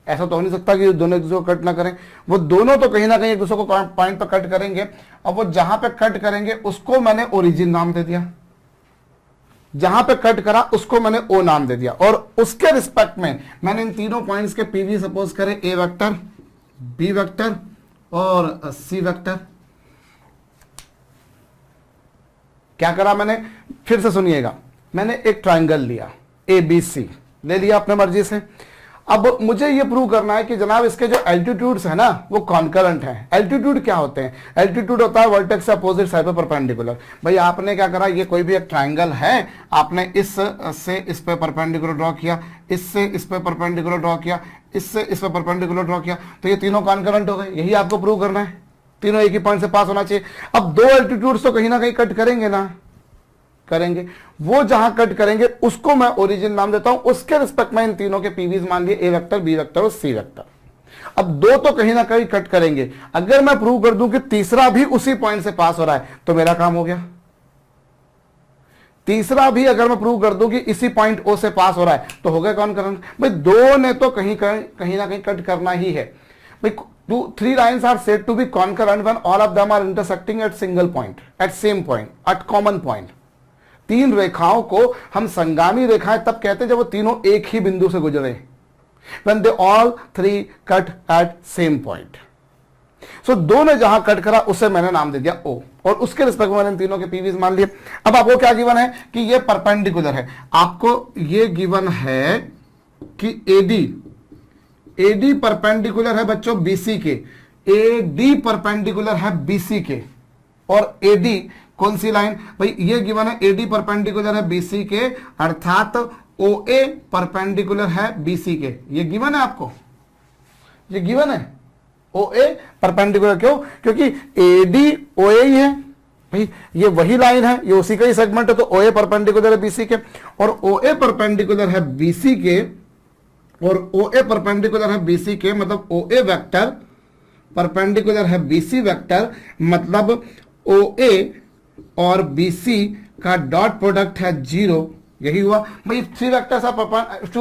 ऐसा तो हो नहीं सकता कि दोनों एक दूसरे को कट ना करें, वो दोनों तो कहीं ना कहीं एक दूसरे को पॉइंट पर कट करेंगे। अब वो जहां पे कट करेंगे उसको मैंने ओरिजिन नाम दे दिया, जहां पे कट करा उसको मैंने ओ नाम दे दिया, और उसके रिस्पेक्ट में मैंने इन तीनों पॉइंट्स के पीवी सपोज करे ए वेक्टर, बी वेक्टर और सी वेक्टर। क्या करा मैंने, फिर से सुनिएगा, मैंने एक ट्रायंगल लिया ए बी सी, ले लिया अपने मर्जी से। अब मुझे यह प्रूव करना है कि जनाब इसके जो एल्टीट्यूड्स है ना वो कॉन्करेंट हैं। एल्टीट्यूड क्या होते हैं, एल्टीट्यूड होता है वर्टेक्स से अपोजिट साइड पे परपेंडिकुलर। भाई आपने क्या करा, ये कोई भी एक ट्रायंगल है, आपने इस से इस पे परपेंडिकुलर ड्रॉ किया, इससे इस पे परपेंडिकुलर ड्रॉ किया, इससे इस पे परपेंडिकुलर ड्रॉ किया, तो ये तीनों कॉन्करेंट हो गए। यही आपको प्रूव करना है, तीनों एक ही पॉइंट से पास होना चाहिए। अब दो एल्टीट्यूड्स तो कहीं ना कहीं कट करेंगे ना, करेंगे, वो जहां कट करेंगे उसको मैं ओरिजिन नाम देता हूं, उसके रिस्पेक्ट में इन तीनों के पीवीज मान लिए ए वेक्टर, बी वेक्टर और सी वेक्टर। अब दो तो कहीं ना कहीं कट करेंगे, अगर मैं प्रूव कर दूं कि तीसरा भी उसी पॉइंट से पास हो रहा है तो मेरा काम हो गया। तीसरा भी अगर मैं प्रूव कर दूं कि इसी पॉइंट ओ से पास हो रहा है तो हो गया कॉन्करेंट। भाई दो ने तो कहीं ना कहीं कट करना ही है। भाई three lines are said to be concurrent when all of them are intersecting at single point, at same point, at common point. तीन रेखाओं को हम संगामी रेखाएं तब कहते हैं जब वो तीनों एक ही बिंदु से गुजरे, when they all three cut at same point. So दो ने जहां कट करा उसे मैंने नाम दे दिया O, और उसके रिस्पेक्ट में मैंने तीनों के पीवीज मान लिए। अब आपको क्या गिवन है कि ये परपेंडिकुलर है, आपको ये गिवन है कि AD परपेंडिकुलर है बच्चों BC के, AD परपेंडिकुलर है BC के, और AD कौन सी लाइन, भाई ये गिवन है AD परपेंडिकुलर है BC के, अर्थात OA परपेंडिकुलर है BC के। ये गिवन है आपको, ये गिवन है OA परपेंडिकुलर, क्यों, क्योंकि AD OA ही है, भाई ये वही लाइन है, ये उसी का ही सेगमेंट है, तो OA परपेंडिकुलर है BC के, और OA परपेंडिकुलर है BC के, और OA परपेंडिकुलर है BC के, मतलब OA वेक्टर परपेंडिकुलर है BC वेक्टर, मतलब OA और BC का डॉट प्रोडक्ट है 0। यही हुआ भाई, two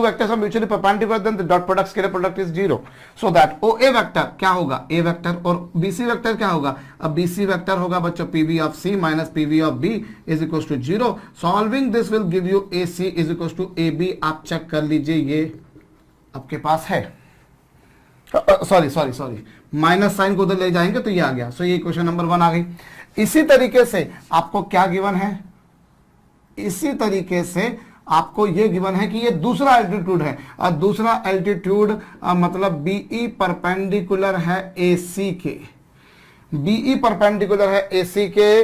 vectors are mutually perpendicular, then the dot product scalar product is 0, so that OA vector क्या होगा, A वेक्टर, और BC वेक्टर क्या होगा, अब BC वेक्टर होगा बच्चों PV of C minus PV of B is equal to 0। Solving this will give you AC is equal to AB। आप check कर लीजिए, ये आपके पास है, सॉरी माइनस साइन को उधर ले जाएंगे तो ये आ गया। सो ये क्वेश्चन नंबर 1 आ गई। इसी तरीके से आपको क्या गिवन है, इसी तरीके से आपको ये गिवन है कि ये दूसरा एल्टीट्यूड है, और दूसरा एल्टीट्यूड मतलब BE परपेंडिकुलर है AC के, BE परपेंडिकुलर है AC के,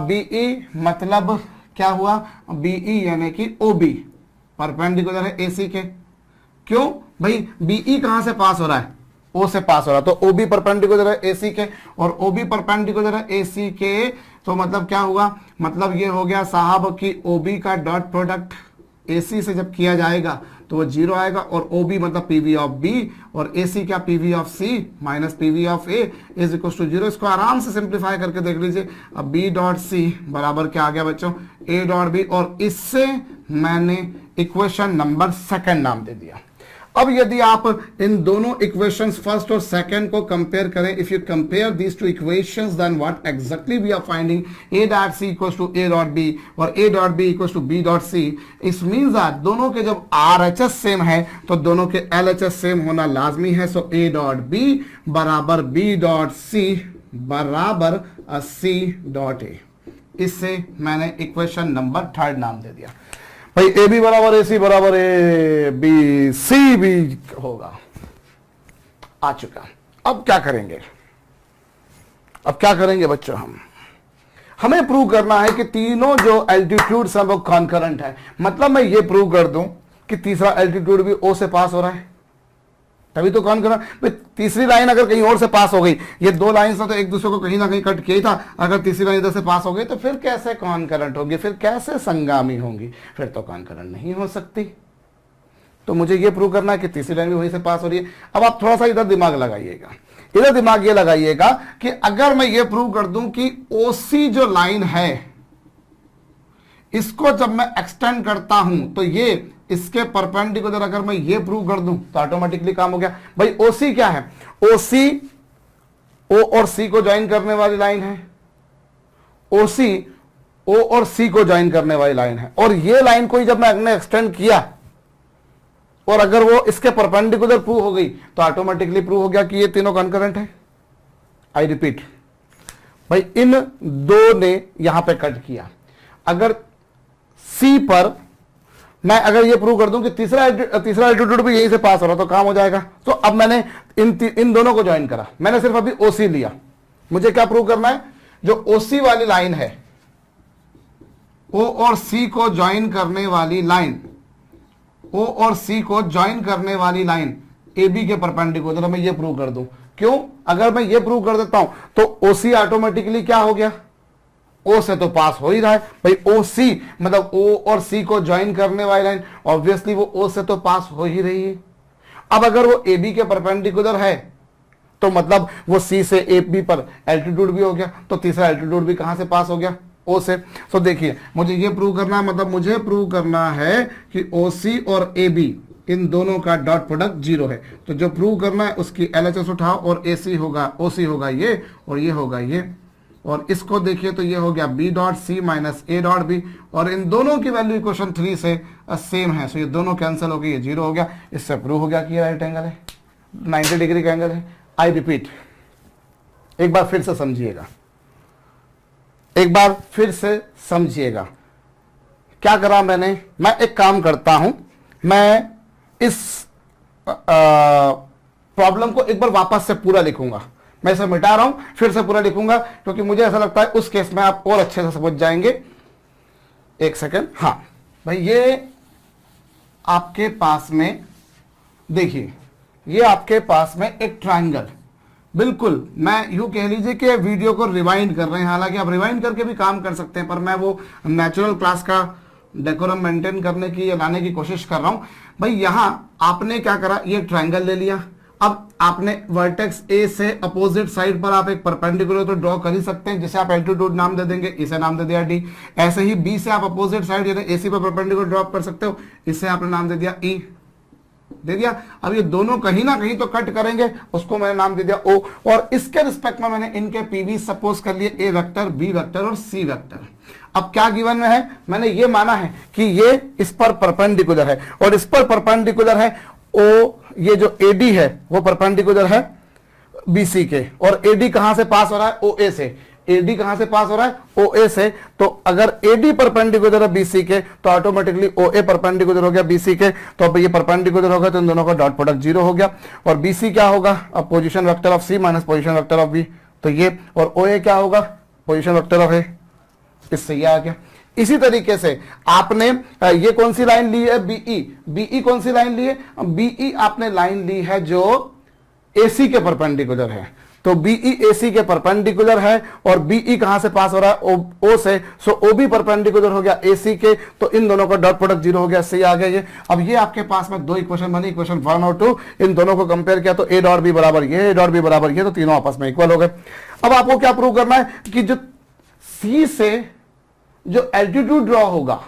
BE मतलब क्या हुआ, BE यानी कि OB परपेंडिकुलर है AC के। क्यों भाई, BE कहां से पास हो रहा है, O से पास हो रहा है, तो OB परपेंडिकुलर है AC के, और OB परपेंडिकुलर है AC के, तो मतलब क्या हुआ, मतलब ये हो गया साहब कि OB का डॉट प्रोडक्ट AC से जब किया जाएगा तो वो 0 आएगा, और OB मतलब PV ऑफ B, और AC क्या PV of C minus PV of A is equal to 0। इसको आराम से सिंप्लीफाई करके देख लीजिए। अब B डॉट C बराबर क्या आ गया बच्चों, A डॉट B, और इससे मैंने इक्वेशन नंबर 2 नाम दे दिया। अब यदि आप इन दोनों इक्वेशंस फर्स्ट और सेकंड को कंपेयर करें, if you compare these two equations then what exactly we are finding a dot c equals to a dot b और a dot b equals to b dot c। इस means that दोनों के जब RHS same है तो दोनों के LHS same होना लाजमी है। सो a डॉट b बराबर b डॉट c बराबर c डॉट a। इससे मैंने इक्वेशन नंबर 3 नाम दे दिया भाई। ए बी बराबर ए सी बराबर ए बी सी भी होगा, आ चुका। अब क्या करेंगे, अब क्या करेंगे बच्चों, हमें प्रूव करना है कि तीनों जो एल्टीट्यूड्स हैं वो कॉन्करेंट है। मतलब मैं ये प्रूव कर दूं कि तीसरा एल्टीट्यूड भी ओ से पास हो रहा है, तभी तो कॉन्करेंट। तीसरी लाइन अगर कहीं और से पास हो गई, ये दो लाइन से तो एक दूसरे को कहीं ना कहीं कट किया ही था, अगर तीसरी लाइन इधर से पास हो गई तो फिर कैसे कॉन्करेंट होगी, फिर कैसे संगामी होंगी, फिर तो कॉन्करेंट नहीं हो सकती। तो मुझे ये प्रूव करना है कि तीसरी लाइन भी वहीं से पास हो रही है। अब आप थोड़ा सा इधर दिमाग लगाइएगा, इधर दिमाग ये लगाइएगा कि अगर मैं ये प्रूव कर दूं कि ओसी जो लाइन है इसको जब मैं एक्सटेंड करता हूं तो ये इसके परपेंडिकुलर, अगर मैं ये प्रूव कर दूं तो ऑटोमेटिकली काम हो गया। भाई ओसी क्या है, ओसी ओ और सी को ज्वाइन करने वाली लाइन है, ओसी ओ और सी को ज्वाइन करने वाली लाइन है। और ये लाइन को जब मैं एक्सटेंड किया और अगर वो इसके परपेंडिकुलर प्रूव हो गई तो ऑटोमेटिकली प्रूव हो गया कि ये तीनों कॉन्करेंट है। आई रिपीट, भाई इन दो ने यहां पे कट किया। अगर सी पर मैं अगर ये प्रूव कर दूं कि तीसरा एल्टीट्यूड भी यहीं से पास हो रहा तो काम हो जाएगा। तो अब मैंने इन दोनों को ज्वाइन करा, मैंने सिर्फ अभी ओसी लिया। मुझे क्या प्रूव करना है, जो ओसी वाली लाइन है, ओ और सी को ज्वाइन करने वाली लाइन, ओ और सी को ज्वाइन करने वाली लाइन ए बी के परपेंडिकुलर मैं ये प्रूव कर दूं। क्यों, अगर मैं ये प्रूव कर देता हूं तो ओसी ऑटोमेटिकली क्या हो गया, ओ से तो पास हो ही रहा है। भाई ओ सी मतलब ओ और सी को ज्वाइन करने वाली लाइन, ऑब्वियसली वो ओ से तो पास हो ही रही है। अब अगर वो ए बी के परपेंडिकुलर है तो मतलब वो सी से ए बी पर एल्टीट्यूड भी हो गया, तो तीसरा एल्टीट्यूड भी कहां से पास हो गया, ओ से। तो देखिए मुझे ये प्रूव करना है, मतलब मुझे प्रूव करना है कि ओ सी और ए बी इन दोनों का डॉट प्रोडक्ट 0 है। तो जो प्रूव करना है उसकी एलएचएस उठाओ और ए सी होगा, ओ सी होगा ये और ये होगा ये, और इसको देखिए तो ये हो गया B dot C minus A dot B, और इन दोनों की वैल्यू इक्वेशन 3 से सेम है। सो ये दोनों कैंसिल हो गए, ये 0 हो गया। इससे प्रूव हो गया कि ये राइट एंगल है, 90 डिग्री का एंगल है। आई रिपीट, एक बार फिर से समझिएगा, एक बार फिर से समझिएगा क्या करा मैंने। मैं एक काम करता हूं, मैं इस प्रॉब्लम को एक बार वापस से पूरा लिखूंगा। मैं इसे मिटा रहा हूं, फिर से पूरा लिखूंगा क्योंकि मुझे ऐसा लगता है उस केस में आप और अच्छे से समझ जाएंगे। एक सेकंड, हाँ भाई, ये आपके पास में देखिए, ये आपके पास में एक ट्रायंगल, बिल्कुल मैं यूं कह लीजिए कि वीडियो को रिवाइंड कर रहे हैं। हालांकि आप रिवाइंड करके भी काम कर सकते हैं, पर मैं वो नेचुरल क्लास का डेकोरम मेंटेन करने की या लाने की कोशिश कर रहा हूं। भाई यहां आपने क्या करा, ये ट्रायंगल ले लिया। अब आपने वर्टेक्स ए से अपोजिट साइड पर आप एक परपेंडिकुलर तो ड्रॉ कर ही सकते हैं, जिसे आप एल्टीट्यूड नाम दे देंगे, इसे नाम दे दिया डी। ऐसे ही बी से आप अपोजिट साइड यानी एसी पर परपेंडिकुलर ड्रॉ कर सकते हो, इसे आपने नाम दे दिया ई, दे दिया। अब ये दोनों कहीं ना कहीं तो कट करेंगे, उसको मैंने नाम दे दिया ओ, और इसके रिस्पेक्ट में मैंने इनके पीवी सपोज कर लिए ए वेक्टर, बी वेक्टर और सी वेक्टर। अब क्या गिवन में है, मैंने ये माना है कि ये इस पर परपेंडिकुलर है और इस पर परपेंडिकुलर है ओ, ये जो एडी है वो परपेंडिकुलर है बीसी के, और एडी कहां से पास हो रहा है, ओ ए से। एडी कहां से पास हो रहा है, ओ ए से। तो अगर एडी परपेंडिकुलर है बीसी के तो ऑटोमेटिकली ओ ए परपेंडिकुलर हो गया बीसी के। तो अब ये परपेंडिकुलर हो गया तो इन दोनों का डॉट प्रोडक्ट 0 हो गया। और बीसी क्या होगा, अब position vector of C minus position vector of B, तो ये, और ओ ए क्या होगा, पोजीशन वेक्टर ऑफ ए, इससे ये आ गया। इसी तरीके से आपने ये कौन सी लाइन ली है, बीई। बीई कौन सी लाइन ली है, बीई आपने लाइन ली है जो एसी के परपेंडिकुलर है। तो बीई एसी के परपेंडिकुलर है और बीई कहां से पास हो रहा है, ओ से। सो ओ भी परपेंडिकुलर हो गया एसी के, तो इन दोनों का डॉट प्रोडक्ट 0 हो गया, सही आ गया ये। अब ये आपके पास में दो इक्वेशन बनी, इक्वेशन 1 और 2, इन दोनों को कंपेयर किया तो ए डॉट बी बराबर ये, ए डॉट बी बराबर ये, तो तीनों आपस में इक्वल हो गए। अब आपको क्या प्रूव करना है कि जो सी से जो एल्टीट्यूड ड्रॉ होगा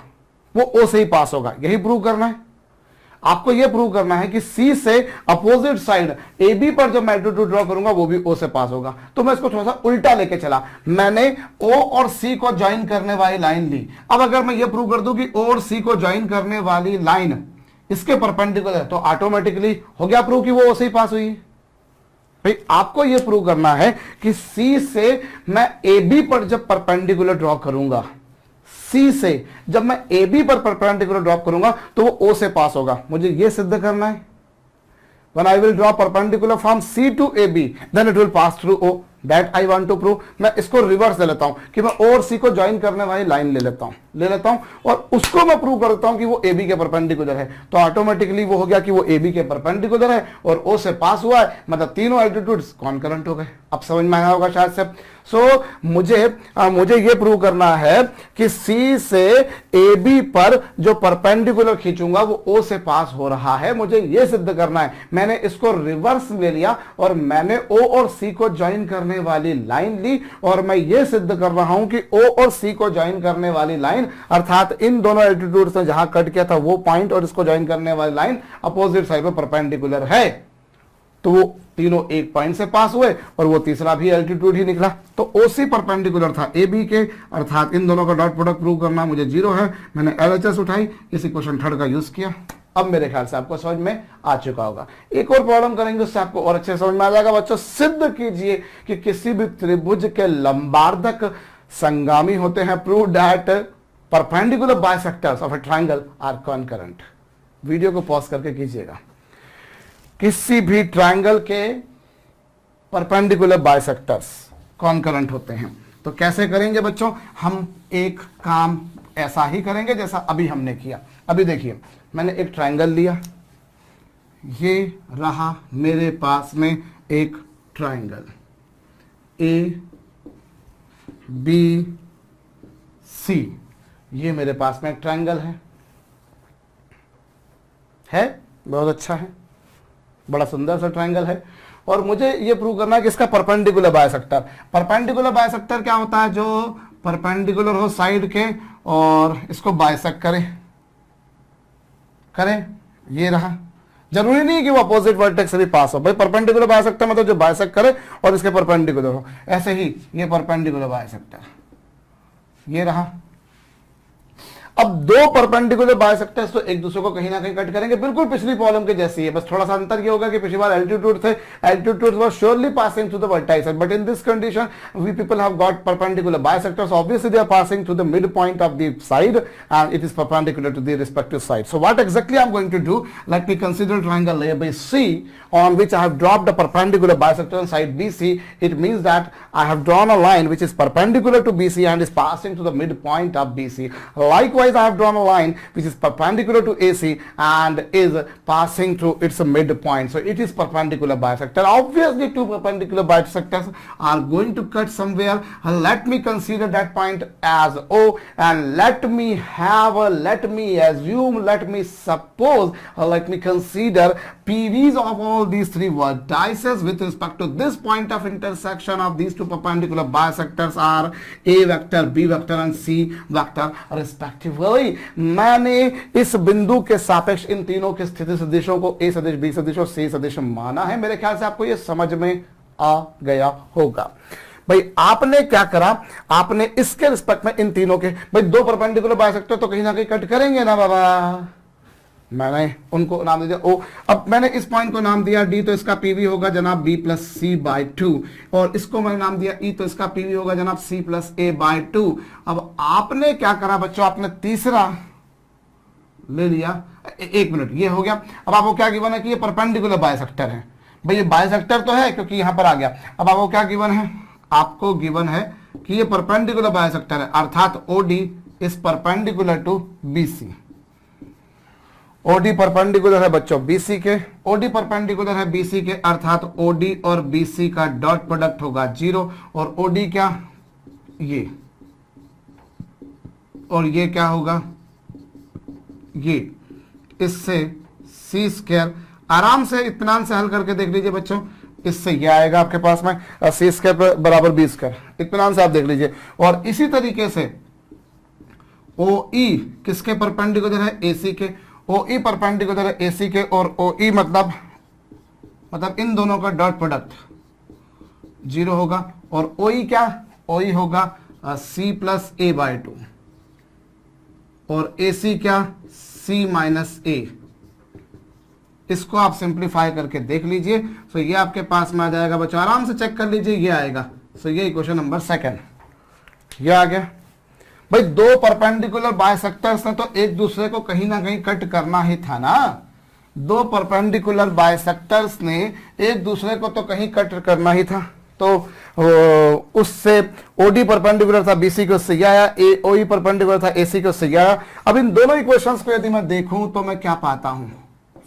वो ओ से ही पास होगा, यही प्रूव करना है। आपको यह प्रूव करना है कि सी से अपोजिट साइड ए बी पर जब मैं एल्टीट्यूड ड्रॉ करूंगा वो भी ओ से पास होगा। तो मैं इसको थोड़ा सा उल्टा लेके चला, मैंने ओ और सी को ज्वाइन करने वाली लाइन ली। अब अगर मैं ये प्रूव कर दूं कि ओ और सी को ज्वाइन करने वाली लाइन इसके परपेंडिकुलर है, तो ऑटोमेटिकली हो गया प्रूव कि वो ओ से ही पास हुई। भाई आपको यह प्रूव करना है कि सी से मैं ए बी पर जब परपेंडिकुलर ड्रॉ करूंगा, सी से जब मैं ए बी पर परपेंडिकुलर ड्रॉ करूंगा तो वो ओ से पास होगा। मुझे यह सिद्ध करना है। When I will draw perpendicular from C to AB, then it will pass through O. That I want to prove. मैं इसको रिवर्स ले लेता हूं कि मैं O और C को ज्वाइन करने वाली लाइन ले लेता हूं और उसको मैं प्रूव कर देता हूं कि वो AB के परपेंडिकुलर है। तो ऑटोमेटिकली वो हो गया कि वो AB के परपेंडिकुलर है और O से पास हुआ है, मतलब तीनों एल्टीट्यूड्स कॉन्करेंट हो गए। अब समझ में आया होगा शायद से। मुझे ये प्रूव करना है कि C से AB पर जो परपेंडिकुलर खींचूंगा वो O से पास हो रहा है। मुझे ये सिद्ध करना है। मैंने इसको रिवर्स ले लिया और मैंने O और C को ज्वाइन करने वाली लाइन ली और मैं ये सिद्ध कर रहा हूं कि O और C को ज्वाइन करने वाली लाइन अर्थात इन दोनों एल्टीट्यूड से जहां कट किया था वो पॉइंट और इसको ज्वाइन करने वाली लाइन अपोजिट साइड पर परपेंडिकुलर है। तो वो तीनों एक पॉइंट से पास हुए और वो तीसरा भी एल्टीट्यूड ही निकला। तो ओसी परपेंडिकुलर था ए बी के, अर्थात इन दोनों का डॉट प्रोडक्ट प्रूव करना मुझे 0 है। मैंने एलएचएस उठाई, इसी क्वेश्चन थर्ड का यूज किया। अब मेरे ख्याल से आपको समझ में आ चुका होगा। एक और प्रॉब्लम करेंगे उससे आपको और अच्छे समझ में आ जाएगा। बच्चों सिद्ध कीजिए कि किसी भी त्रिभुज के लंबार्धक संगामी होते हैं। Prove that perpendicular bisectors of a triangle are concurrent. Video को पॉज करके कीजिएगा। किसी भी ट्रायंगल के परपेंडिकुलर बाइसेक्टर्स कॉन्करेंट होते हैं। तो कैसे करेंगे बच्चों? हम एक काम ऐसा ही करेंगे जैसा अभी हमने किया। अभी देखिए, मैंने एक ट्रायंगल लिया, ये रहा मेरे पास में एक ट्रायंगल ए बी सी। ये मेरे पास में एक ट्रायंगल है बहुत अच्छा है, बड़ा सुंदर सा ट्रायंगल है। और मुझे ये प्रूव करना है कि इसका परपेंडिकुलर बाइसेक्टर। परपेंडिकुलर बाइसेक्टर क्या होता है? जो परपेंडिकुलर हो साइड के और इसको बाइसेक्ट करें। ये रहा। जरूरी नहीं है कि वो अपोजिट वर्टेक्स से भी पास हो। भाई परपेंडिकुलर बाइसेक्टर मतलब जो बाइसेक्ट करे और इसके परपेंडिकुलर हो। ऐसे ही ये परपेंडिकुलर बाइसेक्टर ये रहा। अब दो परपेंडिकुलर बाइसेक्टर्स तो एक दूसरे को कहीं ना कहीं कट करेंगे, बिल्कुल पिछली प्रॉब्लम के जैसी है। बस थोड़ा सा अंतर ये होगा कि पिछली बार एल्टीट्यूड थे, altitude was surely passing through the vertex, but in this condition we people have got perpendicular bisectors. Obviously they are passing through the mid point of the side and it is perpendicular to the respective side. So what exactly I am going to do, let me consider triangle ABC on which I have dropped a perpendicular bisector on side BC. It means that I have drawn a line which is perpendicular to BC and is passing to the midpoint of BC. Likewise, I have drawn a line which is perpendicular to AC and is passing through its midpoint. So it is perpendicular bisector. Obviously, two perpendicular bisectors are going to cut somewhere. Let me consider that point as O and let me assume, let me suppose, let me consider PVs of all these three vertices with respect to this point of intersection of these two perpendicular bisectors are A vector, B vector and C vector respectively. मैंने इस बिंदु के सापेक्ष इन तीनों के स्थिति सदिशों को A सदिश, B सदिश और C सदिश माना है। मेरे ख्याल से आपको ये समझ में आ गया होगा। भाई आपने क्या करा, आपने इसके रिस्पेक्ट में इन तीनों के, भाई दो परपेंडिकुलर बाइसेक्टर तो कहीं ना कहीं कट करेंगे ना बाबा। मैंने उनको नाम दे दिया O। अब मैंने इस पॉइंट को नाम दिया D, तो इसका PV होगा जनाब B प्लस C बाई 2, और इसको मैंने नाम दिया E, तो इसका PV होगा जनाब C प्लस A बाई 2। अब आपने क्या करा बच्चों, आपने तीसरा ले लिया। एक मिनट, ये हो गया। अब आपको क्या गिवन है कि ये परपेंडिकुलर बाइसेक्टर है। भाई ये बाइसेक्टर तो है क्योंकि यहां पर आ गया। अब आपको क्या गिवन है? आपको गिवन है कि ये परपेंडिकुलर बाइसेक्टर है, अर्थात OD is perpendicular to BC। OD perpendicular है बच्चों BC के, OD परपेंडिकुलर है BC के, अर्थात OD और BC का डॉट प्रोडक्ट होगा 0। और OD क्या, ये, और ये क्या होगा, ये, इससे C स्क्वायर। आराम से इत्मीनान से हल करके देख लीजिए बच्चों, इससे ये आएगा आपके पास में C स्क्वायर बराबर B स्क्वायर। इत्मीनान से आप देख लीजिए। और इसी तरीके से OE किसके परपेंडिकुलर है? AC के। ओ ई परपेंडिकुलर है ए सी के, और ओ ई मतलब इन दोनों का डॉट प्रोडक्ट 0 होगा, और ओ ई क्या, ओ ई होगा सी प्लस ए बाय 2, और ए सी क्या, सी माइनस ए। इसको आप सिंप्लीफाई करके देख लीजिए, तो ये आपके पास में आ जाएगा बच्चों, आराम से चेक कर लीजिए, ये आएगा। तो ये इक्वेशन नंबर सेकंड ये आ गया। भाई दो परपेंडिकुलर बाइसेक्टर्स ने तो एक दूसरे को कहीं ना कहीं कट करना ही था ना, दो परपेंडिकुलर बाइसेक्टर्स ने एक दूसरे को तो कहीं कट करना ही था। तो उससे ओडी परपेंडिकुलर था बीसी को, उससे आया, ओई परपेंडिकुलर था एसी को, उससे आया। अब इन दोनों इक्वेशंस को यदि मैं देखूं तो मैं क्या पाता हूं,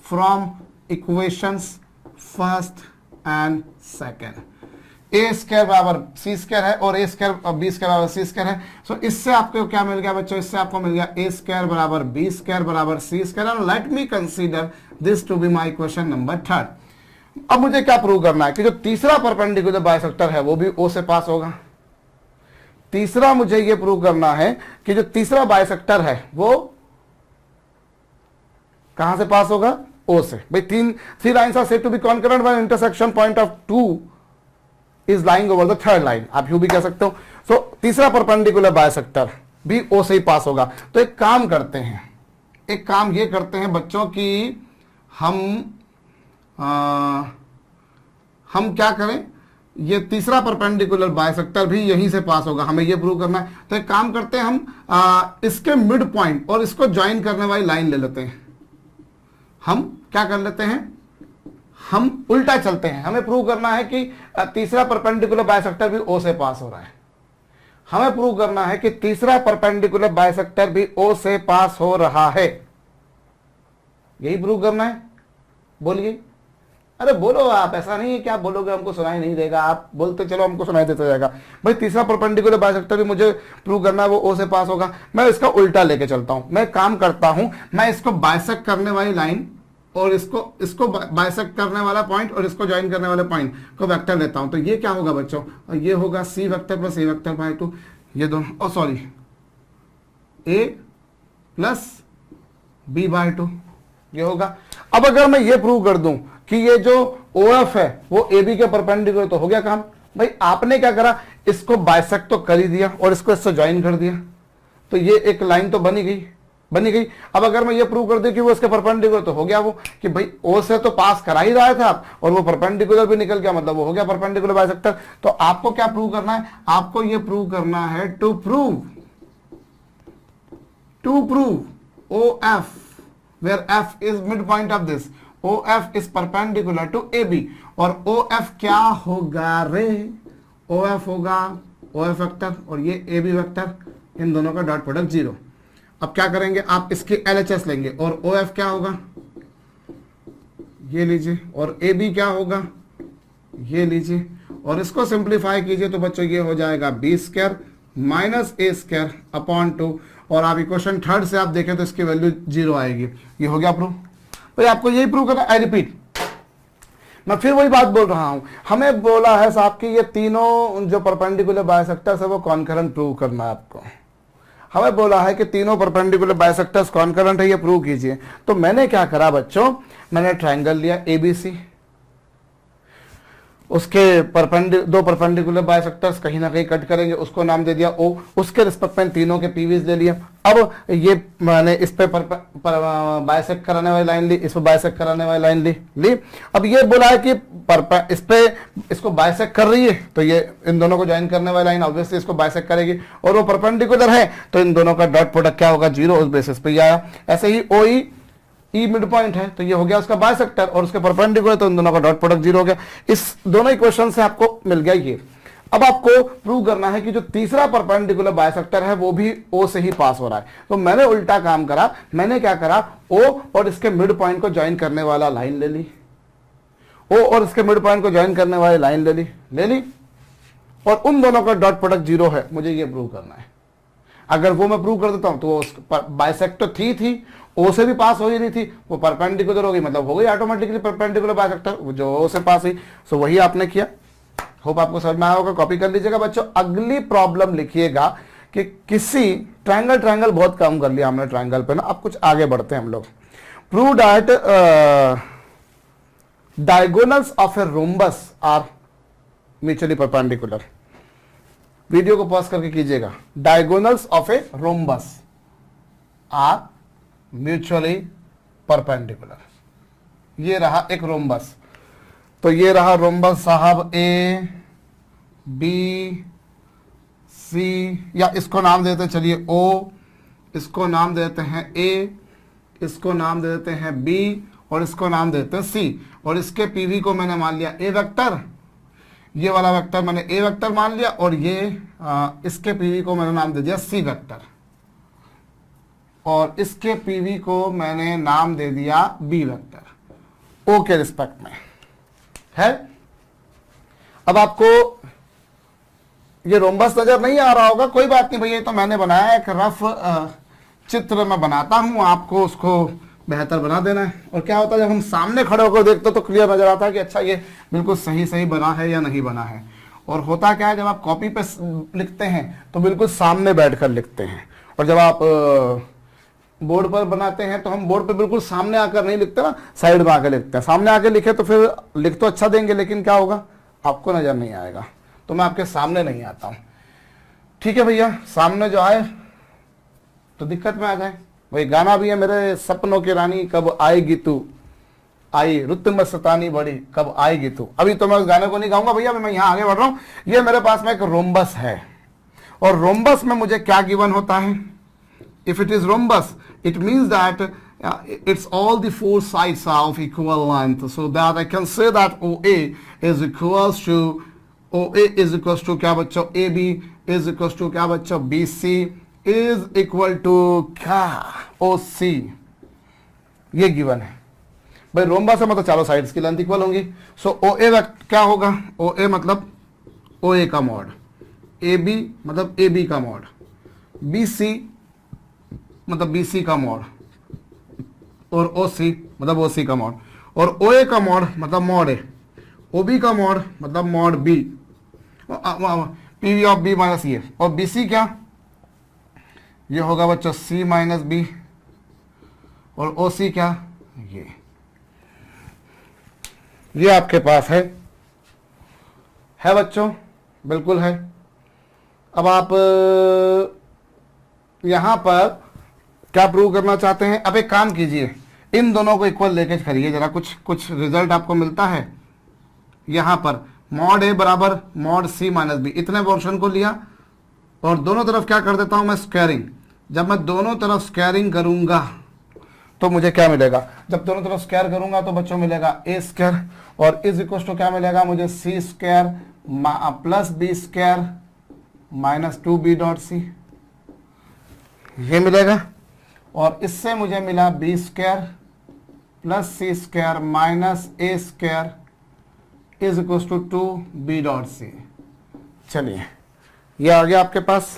from equations first and second, A square बराबर सी स्क्वायर है और ए स्क्वायर बी स्क्वायर बराबर सी स्क्वायर है। सो इससे आपको क्या मिल गया बच्चों, इससे आपको मिल गया ए स्क्वायर बराबर बी स्क्वायर बराबर C square. And let me consider this to be my equation number third. अब मुझे क्या प्रूव करना है कि जो तीसरा परपेंडिकुलर बाइसेक्टर है वो भी ओ से पास होगा। तीसरा मुझे ये प्रूव करना है कि जो तीसरा बाइसेक्टर है वो कहां से पास होगा, ओ से। भाई three lines are said to be concurrent when intersection point of two is lying over the third line, आप यू भी कह सकते हो। सो तीसरा परपेंडिकुलर बाइसेक्टर भी ओ से ही पास होगा। तो एक काम करते हैं, एक काम ये करते हैं बच्चों की हम क्या करें, ये तीसरा परपेंडिकुलर बाइसेक्टर भी यहीं से पास होगा, हमें ये प्रूव करना है। तो एक काम करते हैं, हम इसके मिड पॉइंट और इसको ज्वाइन करने वाली लाइन ले लेते हैं। हम क्या कर लेते हैं, हम उल्टा चलते हैं। हमें प्रूव करना है कि तीसरा परपेंडिकुलर बाइसेक्टर भी ओ से पास हो रहा है। हमें प्रूव करना है कि तीसरा परपेंडिकुलर बाइसेक्टर भी ओ से पास हो रहा है, यही प्रूव करना है। बोलिए, अरे बोलो आप, ऐसा नहीं है कि आप बोलोगे हमको सुनाई नहीं देगा, आप बोलते चलो हमको सुनाई देता जाएगा। भाई तीसरा परपेंडिकुलर बाइसेक्टर भी मुझे प्रूव करना है वो ओ से पास होगा। मैं इसका उल्टा लेके चलता हूं, मैं काम करता हूं, मैं इसको बाइसेक्ट करने वाली लाइन और इसको बाइसेक्ट करने वाला पॉइंट और इसको ज्वाइन करने वाले पॉइंट को वेक्टर लेता हूं। तो ये क्या होगा बच्चों, ये होगा C vector plus A vector by 2, ये दोनों sorry A plus B by 2 ये होगा। अब अगर मैं ये प्रूव कर दूं कि ये जो OF है वो AB के परपेंडिकुलर, तो हो गया काम। भाई आपने क्या करा, इसको बाइसेक्ट तो कर ही दिया और इसको इससे ज्वाइन कर दिया, तो ये एक लाइन तो बनी गई। अब अगर मैं ये प्रूव कर दूं कि वो इसके परपेंडिकुलर, तो हो गया वो कि भाई O से तो पास करा ही रहा था आप, और वो परपेंडिकुलर भी निकल गया, मतलब वो हो गया परपेंडिकुलर बाइसेक्टर। तो आपको क्या प्रूव करना है, आपको ये प्रूव करना है to prove OF where F is midpoint of this, OF is perpendicular to AB, और OF क्या होगा रे, OF होगा OF वेक्टर और ये AB वेक्टर, इन दोनों का डॉट प्रोडक्ट 0। अब क्या करेंगे, आप इसके LHS लेंगे और OF क्या होगा, ये लीजिए, और AB क्या होगा, ये लीजिए, और इसको सिंप्लीफाई कीजिए तो बच्चों ये हो जाएगा B square minus A square upon 2, और आप इक्वेशन थर्ड से आप देखें तो इसकी वैल्यू 0 आएगी। ये हो गया प्रूफ। भाई आपको यही प्रूव करना, आई रिपीट, मैं फिर वही बात बोल रहा हूं, हमें बोला है साहब कि ये तीनों जो परपेंडिकुलर बाइसेक्टर्स है वो कॉन्करेंट प्रूव करना है आपको। हमें बोला है कि तीनों परपेंडिकुलर बाइसेक्टर्स कॉन्करेंट है, ये प्रूव कीजिए। तो मैंने क्या करा बच्चों, मैंने ट्रायंगल लिया ABC, उसके दो परपेंडिकुलर बाइसेक्टर्स कहीं ना कहीं कट करेंगे, उसको नाम दे दिया O, उसके रिस्पेक्ट में तीनों के पीवीज ले लिया। अब ये मैंने इस पे बाइसेक्ट कराने वाली लाइन ली, इस पे बाइसेक्ट कराने वाली लाइन ली। अब ये बोला है कि इस पे इसको बाइसेक्ट कर रही है, तो ये इन दोनों को ज्वाइन करने वाली लाइन ऑब्वियसली इसको बाइसेक्ट करेगी, और वो परपेंडिकुलर है तो इन दोनों का डॉट प्रोडक्ट क्या होगा, 0, उस बेसिस पे आया। ऐसे ही OE मिड पॉइंट है तो ये हो गया उसका बाइसेक्टर और उसके परपेंडिकुलर, तो इन दोनों का डॉट प्रोडक्ट 0 हो गया। इस दोनों इक्वेशन से आपको मिल गया ये। अब आपको प्रूव करना है कि जो तीसरा परपेंडिकुलर बाइसेक्टर है वो भी O से ही पास हो रहा है। तो मैंने उल्टा काम करा, मैंने क्या करा, O और इसके मिड पॉइंट को ज्वाइन करने वाला लाइन ले ली, O और इसके मिड पॉइंट को ज्वाइन करने वाली लाइन ले ली, और उन दोनों का डॉट प्रोडक्ट 0 है। मुझे ये प्रूव करना है। अगर वो मैं प्रूव कर देता हूं तो वो बाइसेक्टर थी O से भी पास हो ही नहीं थी, वो परपेंडिकुलर हो गई, मतलब हो गई ऑटोमेटिकली परपेंडिकुलर बाइसेक्टर, जो O से पास हुई। सो वही आपने किया। होप आपको समझ में आया होगा। कॉपी कर लीजिएगा बच्चों। अगली प्रॉब्लम लिखिएगा कि किसी ट्रायंगल बहुत कम कर लिया हमने ट्रायंगल पे ना, अब कुछ आगे बढ़ते हैं हम लोग। Prove that diagonals of a rhombus are mutually perpendicular. Video को पॉज करके कीजिएगा। Diagonals of a rhombus are mutually perpendicular. ये रहा एक रोम्बस, तो ये रहा रोम्बस साहब, ए बी सी, या इसको नाम देते हैं चलिए ओ, इसको नाम देते हैं ए, इसको नाम दे देते हैं बी, और इसको नाम देते हैं सी। और इसके पीवी को मैंने मान लिया ए वेक्टर, ये वाला वेक्टर मैंने ए वेक्टर मान लिया, और ये इसके पीवी को मैंने नाम दे दिया सी वेक्टर, और इसके पीवी को मैंने नाम दे दिया बी वेक्टर। ओ के रिस्पेक्ट में है। अब आपको ये रोम्बस नजर नहीं आ रहा होगा, कोई बात नहीं भैया, तो मैंने बनाया एक रफ चित्र मैं बनाता हूं, आपको उसको बेहतर बना देना है। और क्या होता है जब हम सामने खड़े होकर देखते तो क्लियर नजर आता है कि अच्छा ये बिल्कुल सही सही बना है या नहीं बना है। और होता क्या है जब आप कॉपी पे लिखते हैं तो बिल्कुल सामने बैठकर लिखते हैं, और जब आप बोर्ड पर बनाते हैं तो हम बोर्ड पे बिल्कुल सामने आकर नहीं लिखते ना, साइड में आकर लिखते हैं। सामने आकर लिखे तो फिर लिख तो अच्छा देंगे, लेकिन क्या होगा आपको नजर नहीं आएगा। तो मैं आपके सामने नहीं आता हूं, ठीक है भैया। सामने जो आए तो दिक्कत में आ जाए। वही गाना भी है, मेरे सपनों की रानी कब आएगी तू, आई रुत मस्तानी बड़ी कब आएगी तू। अभी तो मैं उस गाने को नहीं गाऊंगा भैया, मैं यहाँ आगे बढ़ रहा हूं। ये मेरे पास में एक रोम्बस है, और रोम्बस में मुझे क्या गिवन होता है? If it is rhombus it means that it's all the four sides of equal length, so that I can say that OA is equals to क्या बच्चों AB is equals to क्या बच्चों BC is equal to क्या OC। ये given है भाई। Rhombus से मतलब चारों साइड्स की लेंथ इक्वल होंगी। सो OA क्या होगा? OA मतलब OA का मॉड, AB मतलब AB का मॉड, BC मतलब BC का मॉड, और OC मतलब OC का मॉड, और OA का मॉड मतलब मॉड A, OB का मॉड मतलब mod B, PV of B minus ये, और BC क्या? ये होगा बच्चों C माइनस B, और OC क्या? ये आपके पास है बच्चों, बिल्कुल है। अब आप यहां पर क्या प्रूव करना चाहते हैं? अब एक काम कीजिए, इन दोनों को इक्वल लेके करिए जरा, कुछ रिजल्ट आपको मिलता है। यहां पर मॉड ए बराबर मॉड सी माइनस बी, इतने पोर्शन को लिया और दोनों तरफ क्या कर देता हूं मैं? स्क्वायरिंग। जब मैं दोनों तरफ स्क्वायरिंग करूंगा तो मुझे क्या मिलेगा? जब दोनों तरफ स्क्वायर करूंगा तो बच्चों मिलेगा ए स्क्वायर, और इज इक्वल टू क्या मिलेगा मुझे? C square plus B square minus 2b dot सी, ये मिलेगा। और इससे मुझे मिला B square plus C square minus A square is equal to 2b dot C. चलिए ये आ गया आपके पास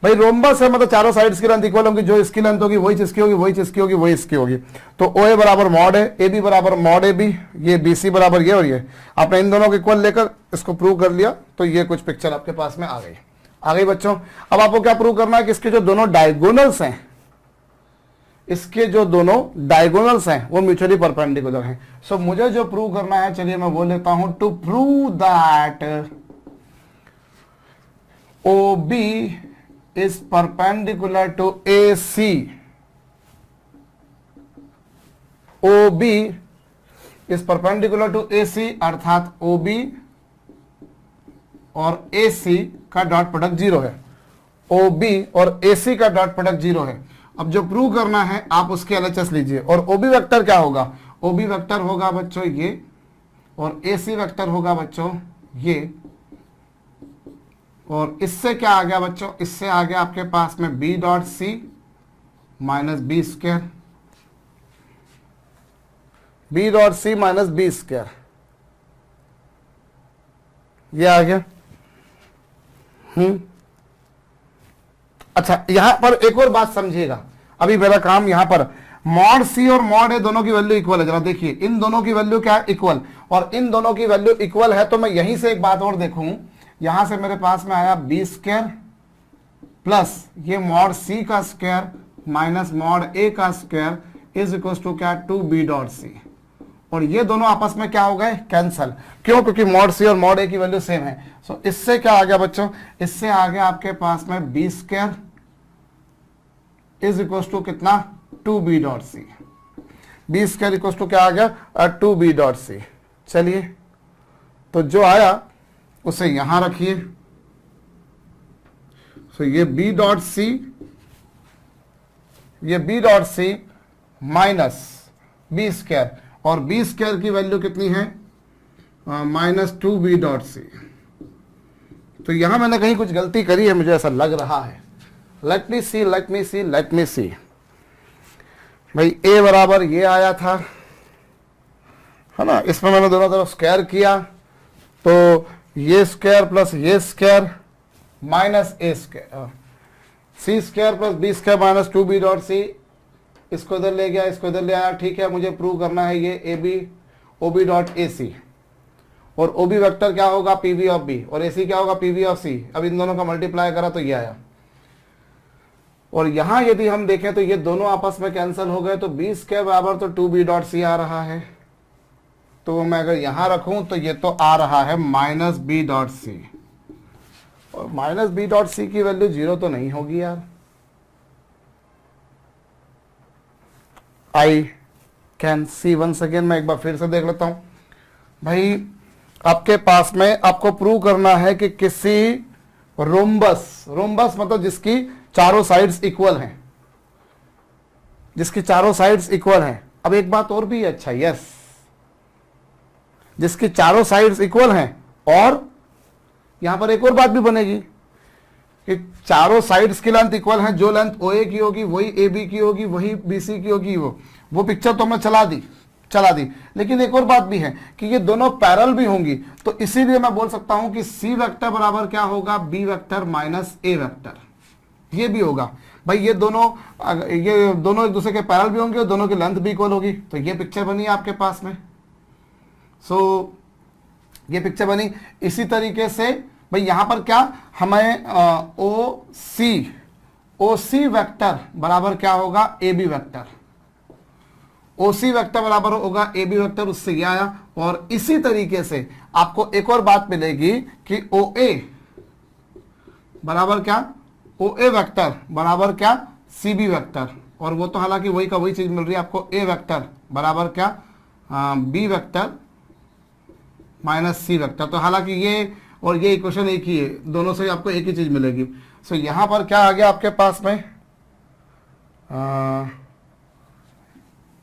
भाई। रोम्बस है मतलब चारों साइड्स की लेंथ इक्वल होगी, जो इसकी लेंथ होगी वही इसकी होगी, वही इसकी होगी, वही इसकी होगी। तो OA बराबर मॉड है, AB बराबर मॉड AB, ये BC बराबर ये, और ये आपने इन दोनों को इक्वल लेकर इसको प्रूव कर लिया, तो ये कुछ पिक्चर आपके पास में आ गई बच्चों। अब आपको क्या प्रूव करना है कि इसके जो दोनों डायगोनल्स हैं, इसके जो दोनों डायगोनल्स हैं वो म्यूचुअली परपेंडिकुलर हैं। सो मुझे जो प्रूव करना है, चलिए मैं बोल लेता हूं, to prove that OB is perpendicular to AC, OB is perpendicular to AC, अर्थात OB और AC का डॉट प्रोडक्ट 0 है, OB और AC का डॉट प्रोडक्ट 0 है। अब जो प्रूव करना है आप उसके LHS लीजिए, और OB वेक्टर क्या होगा? OB वेक्टर होगा बच्चों ये, और AC वेक्टर होगा बच्चों ये, और इससे क्या आ गया बच्चों? इससे आ गया आपके पास में B dot C minus B square, B dot C minus B square, ये आ गया। अच्छा यहां पर एक और बात समझिएगा, अभी मेरा काम यहां पर मॉड सी और मॉड ए दोनों की वैल्यू इक्वल है। जरा देखिए इन दोनों की वैल्यू क्या है? इक्वल, और इन दोनों की वैल्यू इक्वल है। तो मैं यहीं से एक बात और देखूं, यहां से मेरे पास में आया बी स्क्वायर प्लस ये मॉड सी का स्क्वायर माइनस मॉड ए का स्क्वायर इज इक्वल टू क्या, 2b डॉट सी। और ये दोनों आपस में क्या हो गए, कैंसल। क्यों, क्योंकि मॉड सी और मॉड ए की वैल्यू सेम है। सो इससे क्या आ गया बच्चों, इससे आ गया आपके पास में B square is equal to कितना, 2b dot C. B square equal to क्या आ गया, 2b डॉट सी। चलिए तो जो आया उसे यहां रखिए। सो ये b डॉट सी, ये b dot C minus B square, और बी स्क्वायर की वैल्यू कितनी है, -2b डॉट सी। तो यहां मैंने कहीं कुछ गलती करी है, मुझे ऐसा लग रहा है। लेट मी सी, लेट मी सी, लेट मी सी। भाई a बराबर ये आया था, है ना, इसमें मैंने दोनों तरफ स्क्वायर किया, तो ये स्क्वायर प्लस ये square minus A square, C square plus B square minus 2b dot C. इसको इधर ले गया, इसको इधर ले आया। ठीक है, मुझे प्रूव करना है ये A B O B dot A C, और ओ बी वेक्टर क्या होगा, पी बी ऑफ बी, और ए सी क्या होगा, पी बी ऑफ सी। अब इन दोनों का मल्टीप्लाई करा तो ये आया। और यहां यदि हम देखें तो ये दोनों आपस में कैंसिल हो गए, तो बी स्क्वायर बराबर तो 2b डॉट सी आ रहा है। तो मैं अगर यहां रखूं तो ये तो आ रहा है माइनस बी डॉट सी, और माइनस बी डॉट सी की वैल्यू 0 तो नहीं होगी यार। I can see once again, मैं एक बार फिर से देख लेता हूं। भाई आपके पास में आपको प्रूव करना है कि किसी रोम्बस, रोम्बस मतलब जिसकी चारों साइड्स इक्वल हैं, जिसकी चारों साइड्स इक्वल हैं। अब एक बात और भी है, अच्छा यस, जिसकी चारों साइड्स इक्वल हैं, और यहां पर एक और बात भी बनेगी कि चारों साइड्स की लेंथ इक्वल है। जो लेंथ ओ ए की होगी वही ए बी की होगी, वही बी सी की होगी। वो पिक्चर तो हमने चला दी, लेकिन एक और बात भी है कि ये दोनों पैरेलल भी होंगी। तो इसीलिए मैं बोल सकता हूं कि सी वेक्टर बराबर क्या होगा, बी वेक्टर माइनस ए वेक्टर। ये भी होगा भाई, ये दोनों एक दूसरे के पैरेलल भी होंगे और दोनों की लेंथ भी इक्वल होगी। तो ये पिक्चर बनी आपके पास में। सो ये पिक्चर बनी। इसी तरीके से भाई यहां पर क्या हमें ओ सी वेक्टर बराबर क्या होगा, A B vector. O C vector बराबर होगा ए बी वेक्टर, उससे ये आया। और इसी तरीके से आपको एक और बात मिलेगी कि ओ ए बराबर क्या, ओ ए वेक्टर बराबर क्या, सी बी वेक्टर। और वो तो हालांकि वही का वही चीज मिल रही है आपको, ए वेक्टर बराबर क्या, B vector minus C vector. तो हालांकि ये और ये इक्वेशन एक ही है, दोनों से आपको एक ही चीज मिलेगी। सो यहां पर क्या आ गया आपके पास में,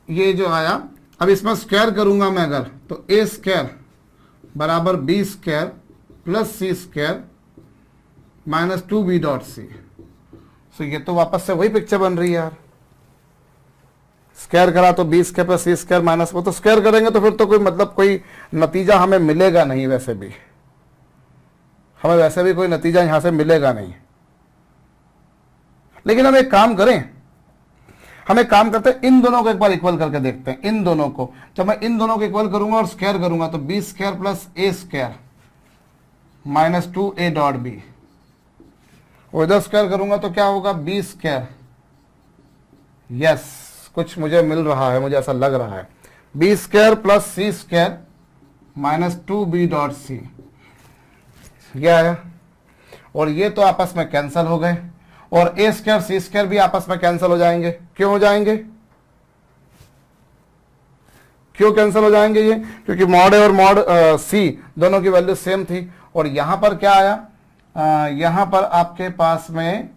ये जो आया, अब इसमें स्क्वायर करूंगा मैं अगर, तो ए स्क्वायर बराबर बी स्क्वायर प्लस सी square minus 2b dot C. So ये तो वापस से वही पिक्चर बन रही है यार। स्क्वायर करा तो बी स्क्वायर प्लस सी स्क्वायर माइनस, वो तो स्क्वायर करेंगे तो फिर तो कोई मतलब कोई नतीजा हमें मिलेगा नहीं, वैसे भी हमें वैसे भी कोई नतीजा यहां से मिलेगा नहीं। लेकिन हम एक काम करें, हम एक काम करते हैं, इन दोनों को एक बार इक्वल करके देखते हैं। इन दोनों को जब मैं इन दोनों को इक्वल करूंगा और स्क्वायर करूंगा तो B square plus A square minus 2a dot B, और इधर स्क्वायर करूंगा तो क्या होगा, बी स्क्वायर, यस कुछ मुझे मिल रहा है, मुझे ऐसा लग रहा है, बी स्क्वायर प्लस सी स्क्वायर माइनस 2b डॉट सी। ये आया, और ये तो आपस में कैंसिल हो गए, और ए स्क्वायर सी स्क्वायर भी आपस में कैंसिल हो जाएंगे। क्यों हो जाएंगे, क्यों कैंसिल हो जाएंगे ये, क्योंकि मॉड ए और मॉड सी दोनों की वैल्यू सेम थी। और यहां पर क्या आया, यहां पर आपके पास में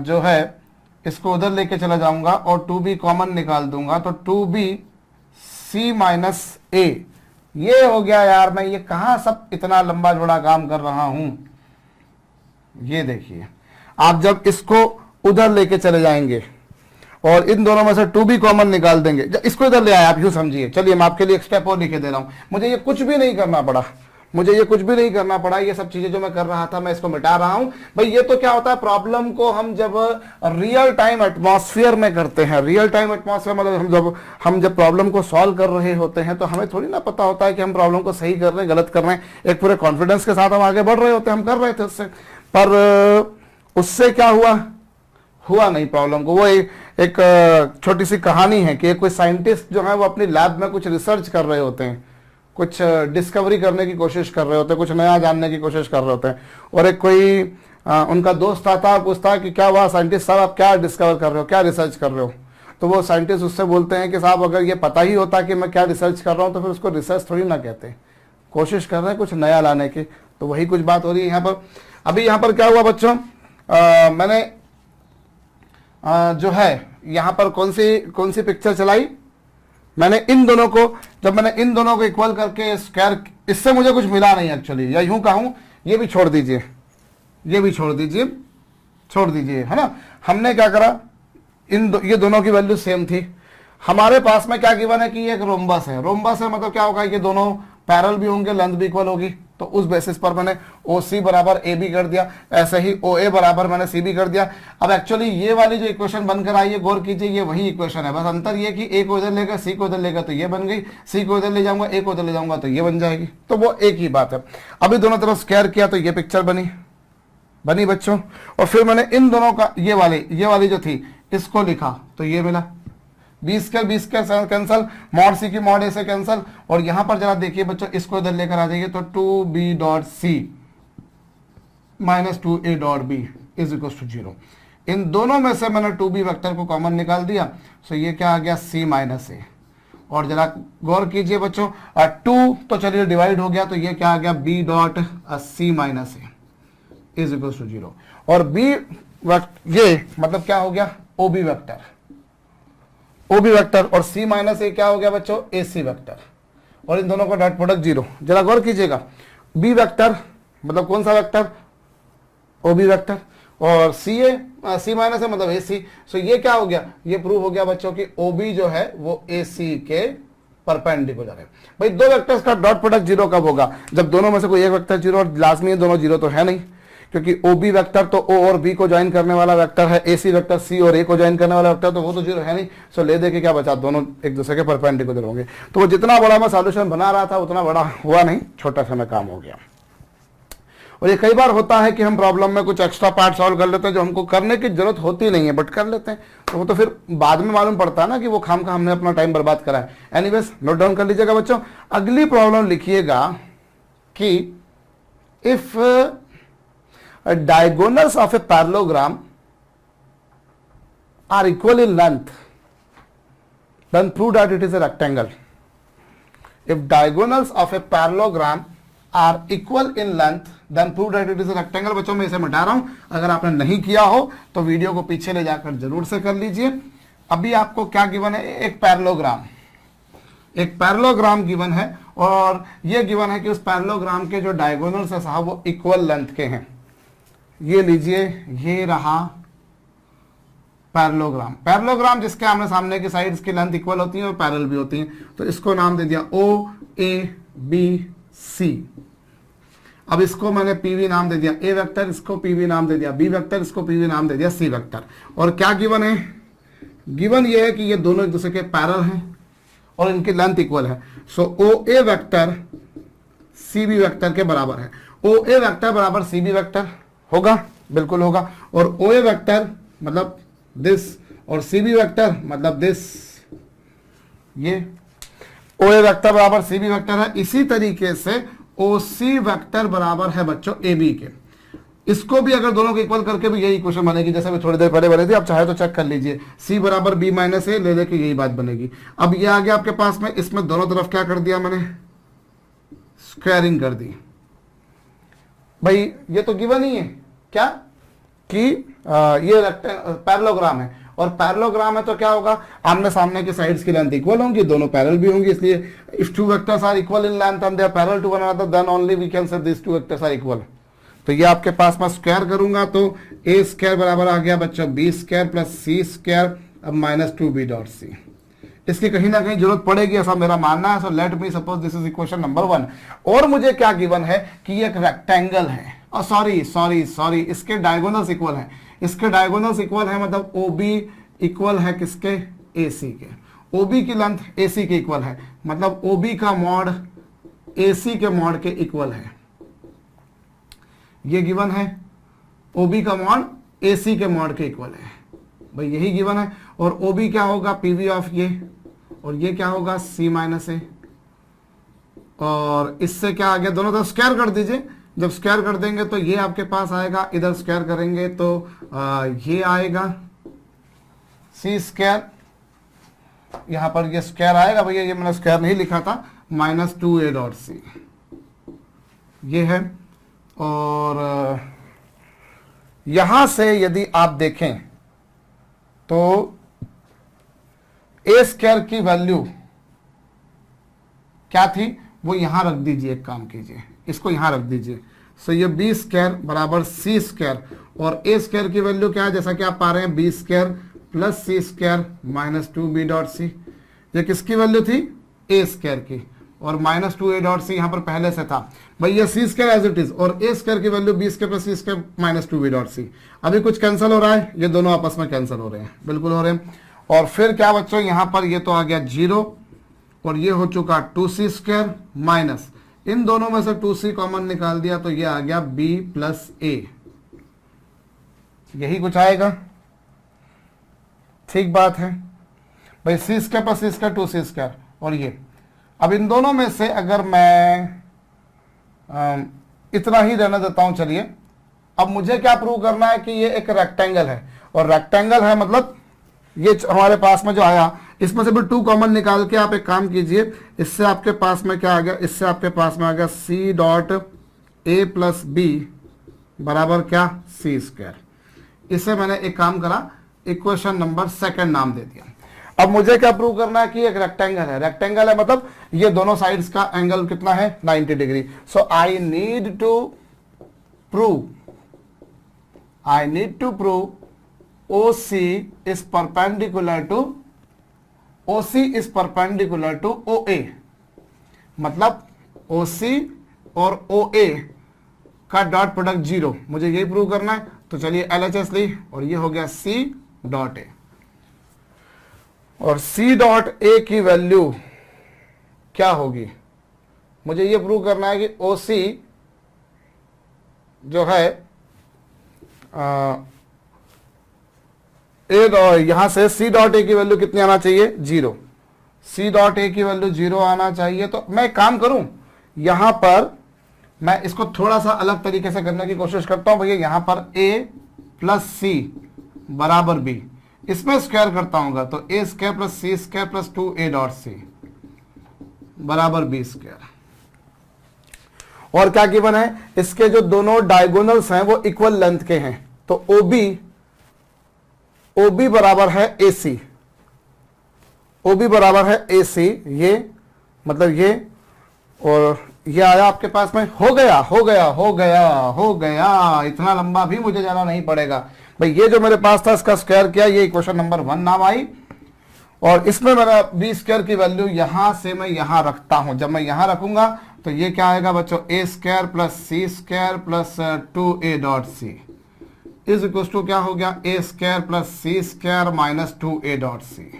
जो है, इसको उधर लेके चला जाऊंगा और 2b कॉमन निकाल दूंगा, तो 2b सी माइनस ए। ये हो गया यार, मैं ये कहां सब इतना लंबा जोड़ा काम कर रहा हूं। ये देखिए, आप जब इसको उधर लेके चले जाएंगे और इन दोनों में से 2b कॉमन निकाल देंगे, जब इसको इधर ले आए आप, यूं समझिए। चलिए मैं आपके लिए एक स्टेप और लिखे दे रहा हूं, मुझे ये कुछ भी नहीं करना पड़ा, मुझे ये कुछ भी नहीं करना पड़ा। ये सब चीजें जो मैं कर रहा था मैं इसको मिटा रहा हूं। भाई ये तो क्या होता है, प्रॉब्लम को हम जब रियल टाइम एटमॉस्फेयर में करते हैं, रियल टाइम एटमॉस्फेयर मतलब हम जब प्रॉब्लम को सॉल्व कर रहे होते हैं तो हमें थोड़ी ना पता होता है कि हम प्रॉब्लम को सही कर रहे हैं गलत कर रहे हैं। एक पूरे कॉन्फिडेंस के साथ हम आगे बढ़ रहे होते हैं, हम कर रहे थे उससे, पर उससे क्या हुआ नहीं प्रॉब्लम को। वो एक छोटी सी कहानी है कि कोई साइंटिस्ट जो है वो अपनी लैब में कुछ रिसर्च कर रहे होते हैं, कुछ डिस्कवरी करने की कोशिश कर रहे होते हैं, कुछ नया जानने की कोशिश कर रहे होते हैं। और एक कोई उनका दोस्त आता है, पूछता है कि क्या हुआ साइंटिस्ट साहब, आप क्या डिस्कवर कर रहे हो, क्या रिसर्च कर रहे हो। तो वो साइंटिस्ट उससे बोलते हैं कि साहब अगर ये पता ही होता कि मैं क्या रिसर्च कर रहा हूँ तो फिर उसको रिसर्च थोड़ी ना कहते, कोशिश कर रहे हैं कुछ नया लाने की। तो वही कुछ बात हो रही है यहाँ पर। अभी यहाँ पर क्या हुआ बच्चों, मैंने जो है यहाँ पर कौन सी पिक्चर चलाई, मैंने इन दोनों को, जब मैंने इन दोनों को इक्वल करके स्क्वायर, इससे मुझे कुछ मिला नहीं एक्चुअली, या यूं कहूं ये भी छोड़ दीजिए, ये भी छोड़ दीजिए, है ना। हमने क्या करा, ये दोनों की वैल्यू सेम थी। हमारे पास में क्या गिवन है कि ये एक रोम्बस है। रोम्बस है मतलब क्या होगा, ये दोनों पैरेलल भी होंगे, लेंथ भी इक्वल होगी। तो उस बेसिस पर मैंने OC बराबर AB कर दिया, ऐसे ही OA बराबर मैंने CB कर दिया। अब एक्चुअली ये वाली जो इक्वेशन बनकर आई है, गौर कीजिए, ये वही इक्वेशन है, बस अंतर ये कि A को इधर लेगा, C को इधर लेगा तो ये बन गई, C को इधर ले जाऊंगा, A को इधर ले जाऊंगा तो ये बन जाएगी। तो वो एक ही बात है। अभी दोनों तरफ स्क्वायर किया तो ये पिक्चर बनी बच्चों। और फिर मैंने इन दोनों का ये वाली जो थी इसको लिखा तो ये मिला, B square cancel, mod C की मॉड ए से कैंसल। और यहां पर जरा देखिए बच्चों, इसको इधर लेकर आ जाइए तो 2b dot C minus 2a dot B is equal to 0। इन दोनों में से मैंने 2b वेक्टर को कॉमन निकाल दिया, सो ये क्या आ गया c माइनस ए। और जरा गौर कीजिए बच्चों, 2 तो चलिए डिवाइड हो गया, तो ये क्या आ गया b dot c minus A is equal to 0। और b ये मतलब क्या हो गया, OB वेक्टर और C माइनस ए क्या हो गया बच्चों, AC वेक्टर। और इन दोनों का डॉट प्रोडक्ट 0। जरा गौर कीजिएगा, B वेक्टर मतलब कौन सा वेक्टर, OB वेक्टर, और C माइनस है मतलब AC। सो ये क्या हो गया, ये प्रूव हो गया बच्चों कि OB जो है वो AC के परपेंडिकुलर है। भाई दो वेक्टर्स का डॉट प्रोडक्ट 0 कब होगा, जब दोनों में से कोई एक वेक्टर 0 और लाजमी है दोनों 0 तो है नहीं, क्योंकि OB वेक्टर तो O और B को ज्वाइन करने वाला वेक्टर है, AC वेक्टर C और A को ज्वाइन करने वाला वेक्टर, तो वो तो 0 है नहीं। सो ले दे के क्या बचा, दोनों एक दूसरे के परपेंडिकुलर होंगे। तो वो जितना बड़ा मैं सॉल्यूशन बना रहा था उतना बड़ा हुआ नहीं, छोटा सा में काम हो गया। और ये कई बार होता है कि हम प्रॉब्लम में कुछ एक्स्ट्रा पार्ट सॉल्व कर लेते हैं जो हमको करने की जरूरत होती नहीं है, बट कर लेते हैं, तो वो तो फिर बाद में मालूम पड़ता है ना कि वो खाम खा हमने अपना टाइम बर्बाद करा है। एनीवेज नोट डाउन कर लीजिएगा बच्चों। अगली प्रॉब्लम लिखिएगा कि if diagonals of a parallelogram are equal in length, then prove that it is a rectangle. If diagonals of a parallelogram are equal in length, then prove that it is a rectangle. बच्चों मैं इसे मिटा रहा हूं, अगर आपने नहीं किया हो तो वीडियो को पीछे ले जाकर जरूर से कर लीजिए। अभी आपको क्या गिवन है, एक पैरेललोग्राम गिवन है, और ये गिवन है कि उस पैरेललोग्राम के जो डायगोनल्स है साहब वो इक्वल लेंथ के हैं। ये लीजिए, ये रहा पैरेललोग्राम जिसके आमने सामने की साइड्स की लेंथ इक्वल होती है और पैरेलल भी होती हैं, तो इसको नाम दे दिया OABC। अब इसको मैंने PV नाम दे दिया A वेक्टर, इसको PV नाम दे दिया B वेक्टर, इसको PV नाम दे दिया C वेक्टर। और क्या गिवन है, गिवन ये है कि ये दोनों एक दूसरे के पैरेलल हैं और इनकी लेंथ इक्वल है। सो OA वेक्टर CB वेक्टर के बराबर है। OA वेक्टर बराबर CB वेक्टर होगा, बिल्कुल होगा। और OA वेक्टर मतलब दिस और CB वेक्टर मतलब दिस, ये OA वेक्टर बराबर CB वेक्टर है। इसी तरीके से OC वेक्टर बराबर है बच्चों AB के। इसको भी अगर दोनों को इक्वल करके भी यही इक्वेशन बनेगी, जैसे भी थोड़ी देर पहले बने थे, आप चाहे तो चेक कर लीजिए। C बराबर B माइनस ए ले दे के यही बात बनेगी। अब ये आ गया आपके पास में, इसमें दोनों तरफ क्या कर दिया मैंने, स्क्वायरिंग कर दी। भाई ये तो गिवन ही है क्या कि ये पैरेललोग्राम है, और पैरेललोग्राम है तो क्या होगा, आमने सामने की साइड्स की लेंथ इक्वल होंगी, दोनों पैरेलल भी होंगी। इसलिए if two vectors are equal in length and they are parallel to one another then only we can say this two vectors are equal. तो ये आपके पास मैं स्क्वायर करूंगा तो A स्क्वायर बराबर आ गया बच्चों B square plus C square, अब माइनस 2B डॉट C। इसकी कहीं ना कहीं जरूरत पड़ेगी ऐसा मेरा मानना है। So let me suppose this is equation number 1। और मुझे क्या गिवन है कि ये एक रेक्टेंगल है, और सॉरी इसके डायगोनल्स इक्वल हैं। इसके डायगोनल्स इक्वल है मतलब OB इक्वल है किसके, AC के। OB की लेंथ AC के इक्वल है, मतलब OB का मॉड AC के मॉड के इक्वल है। ये गिवन है, OB का मॉड AC के मॉड के इक्वल है। भाई यही गिवन है। और ओ बी क्या होगा, पीवी ऑफ ये, और ये क्या होगा सी माइनस ए, और इससे क्या आ गया, दोनों तरफ स्क्वायर कर दीजिए। जब स्क्वायर कर देंगे तो ये आपके पास आएगा, इधर स्क्वायर करेंगे तो ये आएगा सी स्क्वायर, यहां पर ये स्क्वायर आएगा भैया, ये मैंने स्क्वायर नहीं लिखा था, माइनस 2a डॉट सी, ये है। और यहां से यदि आप देखें तो ए स्क्वायर की वैल्यू क्या थी, वो यहां रख दीजिए, एक काम कीजिए, इसको यहां रख दीजिए। सो ये बी स्क्वायर बराबर सी स्क्वायर, और ए स्क्वायर की वैल्यू क्या है, जैसा कि आप पा रहे हैं बी स्क्वायर प्लस सी स्क्वायर माइनस 2b डॉट सी। ये किसकी वैल्यू थी, ए स्क्वायर की, और माइनस 2a डॉट सी यहां पर पहले से था। भाई ये C square as it is, और ए स्क्वायर की वैल्यू बी स्क्वायर प्लस सी square minus 2b dot C. अभी कुछ कैंसिल हो रहा है, ये दोनों आपस में कैंसिल हो रहे हैं, बिल्कुल हो रहे हैं। और फिर क्या बच्चों, यहां पर ये तो आ गया 0, और ये हो चुका 2c स्क्वायर माइनस, इन दोनों में से 2c कॉमन निकाल दिया तो ये आ गया b प्लस ए, यही कुछ आएगा। ठीक बात है भाई, सी स्क्वायर प्लस सी स्क्वायर 2c स्क्वायर, और ये अब इन दोनों में से अगर मैं इतना ही रहने देता हूं, चलिए। अब मुझे क्या प्रूव करना है कि ये एक रेक्टेंगल है, और रेक्टेंगल है मतलब ये हमारे पास में जो आया, इसमें से भी 2 कॉमन निकाल के आप एक काम कीजिए, इससे आपके पास में क्या आ गया, इससे आपके पास में आ गया C dot A plus B बराबर क्या, सी स्क्वायर। इसे मैंने एक काम करा, इक्वेशन नंबर 2 नाम दे दिया। अब मुझे क्या प्रूव करना है कि एक रेक्टेंगल है, रेक्टेंगल है मतलब ये दोनों साइड्स का एंगल कितना है, 90 degree. So I need to prove OC is perpendicular to OA, मतलब OC और OA का डॉट प्रोडक्ट 0, मुझे यही प्रूव करना है। तो चलिए LHS ली, और ये हो गया C डॉट ए, और C डॉट ए की वैल्यू क्या होगी, मुझे ये प्रूव करना है कि OC जो है यहां से C डॉट ए की वैल्यू कितनी आना चाहिए, 0। C डॉट ए की वैल्यू 0 आना चाहिए। तो मैं काम करूं, यहां पर मैं इसको थोड़ा सा अलग तरीके से करने की कोशिश करता हूं। भैया यहां पर A प्लस सी बराबर B, इसमें स्क्वायर करता हूंगा तो A square plus C square plus 2a dot C बराबर बी स्क्वायर। और क्या गिवन है, इसके जो दोनों डायगोनल्स हैं वो इक्वल लेंथ के हैं, तो OB बराबर है AC, OB बराबर है AC, ये मतलब ये, और ये आया आपके पास में, हो गया। इतना लंबा भी मुझे जाना नहीं पड़ेगा भाई, ये जो मेरे पास था इसका स्क्वायर किया, ये इक्वेशन नंबर 1 नाम आई। और इसमें मेरा बी स्क्वायर की वैल्यू यहां से मैं यहां रखता हूं। जब मैं यहां रखूंगा तो ये क्या आएगा बच्चों, a square plus C square plus 2a dot c is equal to क्या हो गया, ए स्क्वायर प्लस सी स्क्वायर माइनस 2a डॉट सी।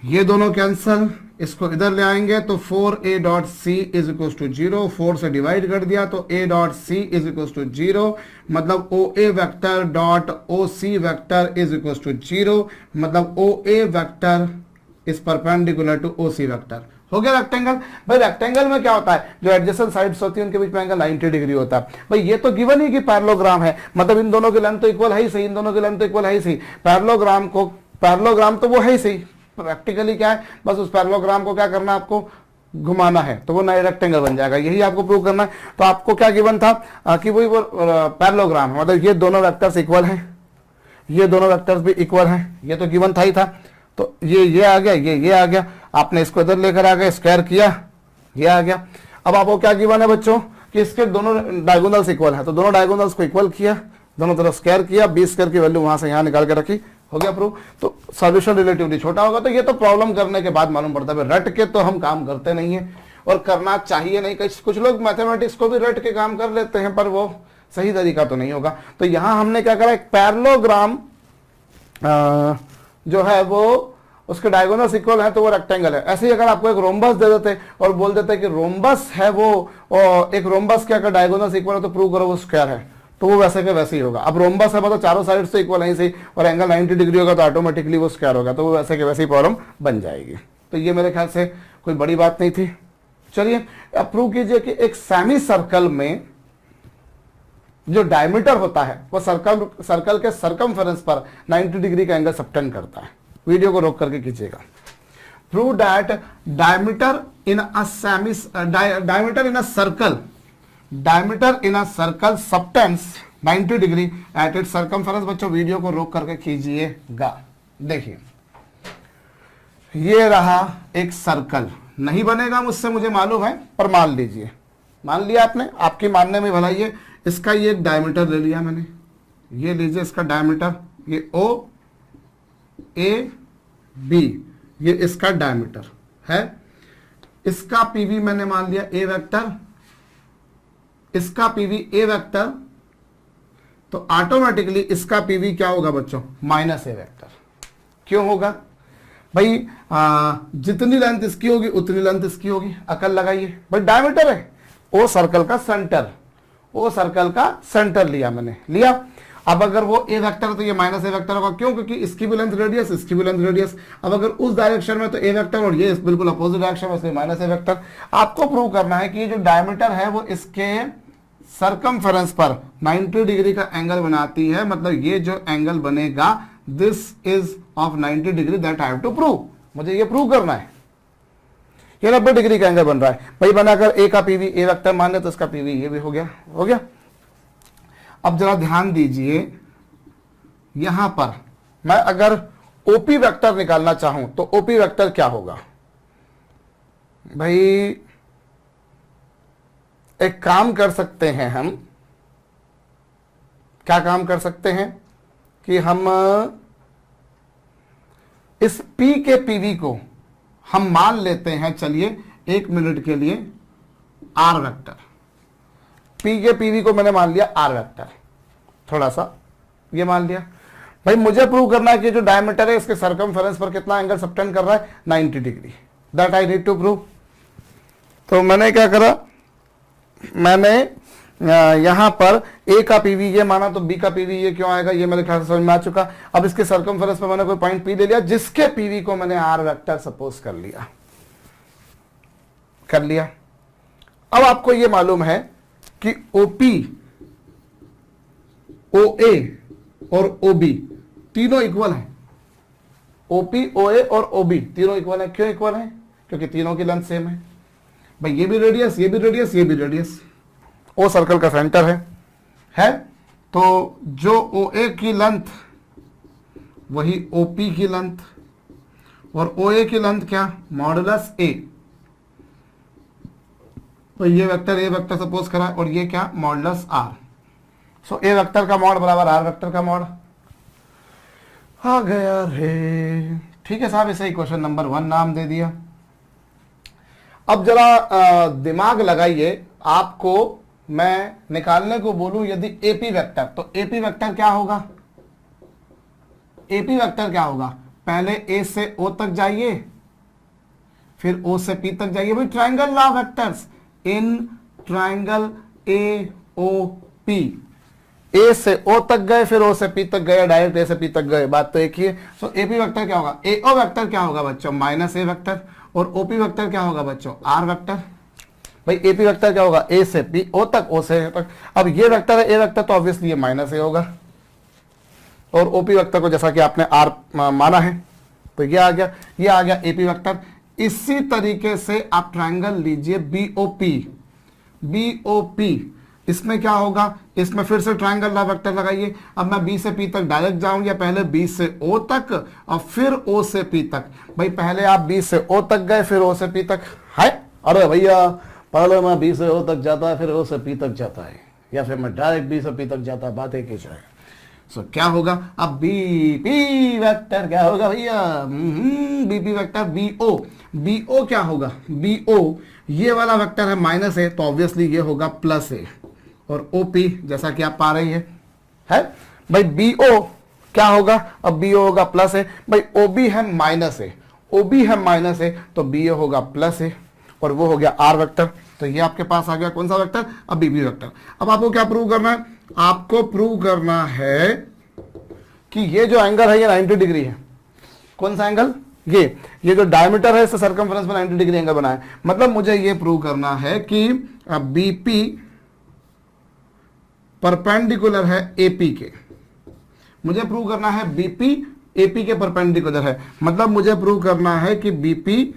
ये दोनों कैंसल, इसको इधर ले आएंगे तो 4a dot c is equal to 0, 4 से डिवाइड कर दिया तो a dot c is equal to 0, मतलब OA vector dot OC vector is equal to 0, मतलब OA vector is perpendicular to OC vector. हो गया रेक्टेंगल। भाई रेक्टेंगल में क्या होता है, जो एडजेसेंट साइड्स होती है उनके बीच में एंगल 90 डिग्री होता है। भाई ये तो गिवन ही कि पैरेललोग्राम है, मतलब इन दोनों की लेंथ तो इक्वल है ही सही, इन दोनों की लेंथ तो इक्वल है ही सही। पैरेललोग्राम तो वो है ही सही, प्रैक्टिकली क्या है, बस उस पैरेललोग्राम को क्या करना है, आपको घुमाना है तो वो नया रेक्टेंगल बन जाएगा, यही आपको प्रूव करना है। तो आपको क्या गिवन था कि वही वो पैरेललोग्राम है, मतलब ये दोनों वेक्टर्स इक्वल हैं, ये दोनों वेक्टर्स भी इक्वल हैं, ये तो गिवन था ही था। तो ये आ गया, ये आ गया, आपने इसको इधर लेकर आ गए, स्क्वायर किया, ये आ गया। अब आपको क्या गिवन है बच्चों कि इसके दोनों डायगोनल्स इक्वल है, तो दोनों डायगोनल्स को इक्वल किया, दोनों तरफ स्क्वायर किया, बी स्क्वायर की वैल्यू वहां से यहां निकाल के रखी, हो गया प्रूफ। तो सॉल्यूशन रिलेटिवली छोटा होगा। तो ये तो प्रॉब्लम करने के बाद मालूम पड़ता है, रट के तो हम काम करते नहीं है और करना चाहिए नहीं। कुछ लोग मैथमेटिक्स को भी रट के काम कर लेते हैं, पर वो सही तरीका तो नहीं होगा। तो यहां हमने क्या करा, एक पैरेललोग्राम जो है वो उसके डायगोनल्स इक्वल है तो वो रेक्टेंगल है। ऐसे ही अगर आपको एक रोम्बस दे देते और बोल देते कि रोम्बस है वो, और एक रोम्बस के अगर डायगोनल्स इक्वल है तो प्रूव करो वो स्क्वायर है, तो वो वैसे के वैसे ही होगा। अब रोम्बस है मतलब चारों साइड से इक्वल है सही, और एंगल 90 डिग्री होगा तो ऑटोमेटिकली वो स्क्वायर होगा, तो वो वैसे के वैसे ही प्रॉब्लम बन जाएगी। तो ये मेरे ख्याल से कोई बड़ी बात नहीं थी। चलिए अब प्रूव कीजिए कि एक सेमी सर्कल में जो डायमीटर होता है वो सर्कल के सरकमफेरेंस पर 90 डिग्री का एंगल सबटेंड करता है। वीडियो को रोक करके कीजिएगा। Prove that diameter in a circle subtends 90 degree at its circumference. बच्चों वीडियो को रोक करके कीजिएगा। देखिए ये रहा एक सर्कल, नहीं बनेगा मुझसे मुझे मालूम है, पर मान लीजिए, मान लिया आपने, आपकी मानने में भलाई है। इसका ये एक डायमीटर ले लिया मैंने, ये लीजिए इसका डायमीटर, ये ओ ए बी, ये इसका डायमीटर है। इसका पीवी मैंने मान लिया ए वेक्टर, इसका पीवी ए वेक्टर, तो ऑटोमेटिकली इसका पीवी क्या होगा बच्चों, माइनस ए वेक्टर। क्यों होगा भाई? जितनी लेंथ इसकी होगी उतनी लेंथ इसकी होगी, अकल लगाइए भाई। डायमीटर है, ओ सर्कल का सेंटर, ओ सर्कल का सेंटर लिया मैंने, लिया। अब अगर वो ए वेक्टर है तो ये माइनस ए वेक्टर होगा। क्यों? क्योंकि इसकी भी लेंथ रेडियस, इसकी भी लेंथ रेडियस। अब अगर उस डायरेक्शन में तो ए वेक्टर, और ये बिल्कुल अपोजिट डायरेक्शन में, इसलिए माइनस ए वेक्टर। आपको प्रूव करना है कि ये जो डायमीटर है वो इसके सरकमफेरेंस पर 90 डिग्री का एंगल बनाती है। मतलब ये जो एंगल बनेगा this is of 90 degree, that I have to prove. मुझे ये प्रूव करना है। ये 90 डिग्री का एंगल बन रहा है भाई, बनाकर ए का पीवी ए वेक्टर मान ले तो इसका पीवी ये भी हो गया, हो गया। अब जरा ध्यान दीजिए, यहां पर मैं अगर ओपी वेक्टर निकालना चाहूं तो ओपी वेक्टर क्या होगा भाई? एक काम कर सकते हैं हम, क्या काम कर सकते हैं कि हम इस P के PV को हम मान लेते हैं, चलिए 1 मिनट के लिए R वेक्टर। P के PV को मैंने मान लिया R वेक्टर, थोड़ा सा ये मान लिया। भाई मुझे प्रूव करना है कि जो डायमीटर है इसके सरकमफेरेंस पर कितना एंगल सबटेंड कर रहा है, 90 degree, that I need to prove. तो मैंने क्या करा, मैंने यहां पर ए का पीवी ये माना तो बी का पीवी ये क्यों आएगा, ये मेरे ख्याल से समझ में आ चुका। अब इसके सरकमफेरेंस पर मैंने कोई पॉइंट पी ले लिया जिसके पीवी को मैंने आर वेक्टर सपोज कर लिया। अब आपको ये मालूम है कि ओपी, ओए और ओबी तीनों इक्वल हैं। ओपी, ओए और ओबी तीनों इक्वल है। क्यों इक्वल है? क्योंकि तीनों की लेंथ सेम है भाई। ये भी रेडियस, ये भी रेडियस, ये भी रेडियस। ओ सर्कल का सेंटर है तो जो ओ ए की लेंथ वही ओपी की लेंथ, और ओ ए की लेंथ क्या, मॉडुलस ए। तो ये वेक्टर ए वेक्टर सपोज करा, और ये क्या, modulus R. So A vector का मॉड बराबर आर वेक्टर का मॉड आ गया रे। ठीक है साहब, इसे क्वेश्चन नंबर 1 नाम दे दिया। अब जरा दिमाग लगाइए, आपको मैं निकालने को बोलूं यदि एपी वेक्टर, तो एपी वेक्टर क्या होगा? एपी वेक्टर क्या होगा? पहले ए से ओ तक जाइए, फिर ओ से पी तक जाइए। भाई triangle law vectors in triangle A O P, A से ओ तक गए, फिर ओ से पी तक गए, डायरेक्ट ए से पी तक गए, बात तो एक ही है। सो एपी वेक्टर क्या होगा? ए ओ वेक्टर क्या होगा बच्चों, माइनस ए वेक्टर। और ओपी वेक्टर क्या होगा बच्चों, आर वेक्टर। भाई एपी वेक्टर क्या होगा, ए से पी, ओ तक, ओ से ए तक। अब ये वेक्टर है ए वेक्टर, तो ऑब्वियसली ये माइनस ए होगा। और ओपी वेक्टर को जैसा कि आपने आर माना है तो ये आ गया एपी वेक्टर। इसी तरीके से आप ट्रायंगल लीजिए बीओपी, बीओपी इसमें क्या होगा, इसमें फिर से ट्रायंगल लॉ वेक्टर लगाइए। अब मैं बी से पी तक डायरेक्ट जाऊं या पहले बी से ओ तक और फिर ओ से पी तक? भाई पहले आप बी से ओ तक गए, फिर ओ से पी तक है। अरे भैया पहले मैं बी से ओ तक जाता है, फिर ओ से पी तक जाता है, या फिर मैं डायरेक्ट बी से पी तक जाता है, बात एक ही है। सो क्या होगा अब, बी पी वेक्टर क्या होगा भैया, बीपी वेक्टर बीओ। बीओ क्या होगा, बीओ ये वाला वेक्टर है माइनस ए, तो ऑब्वियसली ये होगा प्लस ए। और ओपी जैसा कि आप पा रही है भाई बीओ क्या होगा, अब बीओ होगा प्लस ए। भाई ओबी है माइनस ए, ओबी है माइनस ए, तो बीओ होगा प्लस ए, और वो हो गया आर वेक्टर। तो ये आपके पास आ गया कौन सा वेक्टर, अब बीबी वेक्टर। अब आपको क्या प्रूव करना है आपको प्रूव करना है कि ये जो एंगल है ये 90 डिग्री है। कौन सा एंगल? ये जो डायमीटर है इससे सर्कमफ्रेंस में 90 डिग्री एंगल बना है। मतलब मुझे ये प्रूव करना है कि बीपी परपेंडिकुलर है एपी के। मुझे प्रूव करना है बीपी एपी के परपेंडिकुलर है। मतलब मुझे प्रूव करना है कि बीपी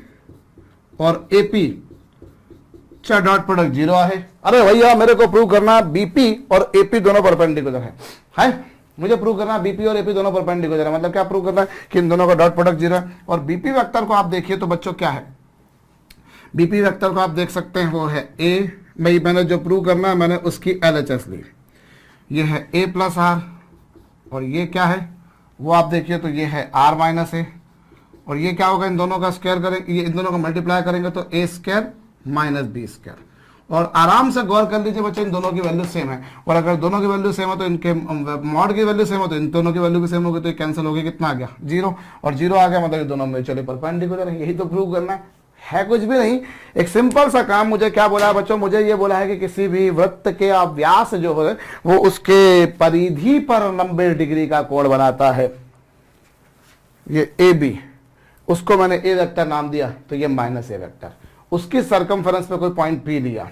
और एपी चा डॉट प्रोडक्ट 0 है। अरे भैया मेरे को प्रूव करना है बीपी और एपी दोनों परपेंडिकुलर है? मुझे प्रूव करना है बीपी और एपी दोनों परपेंडिकुलर है। मतलब क्या प्रूव करना है कि इन दोनों का डॉट प्रोडक्ट 0 है। और बीपी वेक्टर को आप देखिए तो बच्चों क्या है, बीपी वेक्टर को आप देख सकते हैं वो है ए। मैंने जो प्रूव करना है मैंने उसकी LHS ली। ये है a प्लस आर और ये क्या है वो आप देखिए तो ये है r माइनस ए। और ये क्या होगा, इन दोनों का स्क्वायर करेंगे, ये इन दोनों का मल्टीप्लाई करेंगे तो a square minus B square. और आराम से गौर कर लीजिए बच्चों, इन दोनों की वैल्यू सेम है। और अगर दोनों की वैल्यू सेम है तो इनके मॉड की वैल्यू सेम है तो इन दोनों की वैल्यू भी सेम होगी। तो ये कैंसिल हो गया, कितना आ गया 0। और 0 आ गया मतलब ये दोनों म्यूचुअली परपेंडिकुलर है। यही तो प्रूव करना है, कुछ भी नहीं। एक सिंपल सा काम। मुझे क्या बोला है बच्चों? मुझे ये बोला है कि किसी भी वृत्त के व्यास जो है वो उसके परिधि पर 90 डिग्री का कोण बनाता है। ये ए बी, उसको मैंने ए वेक्टर नाम दिया तो ये माइनस ए वेक्टर। उसकी सर्कमफरेंस पे कोई पॉइंट पी लिया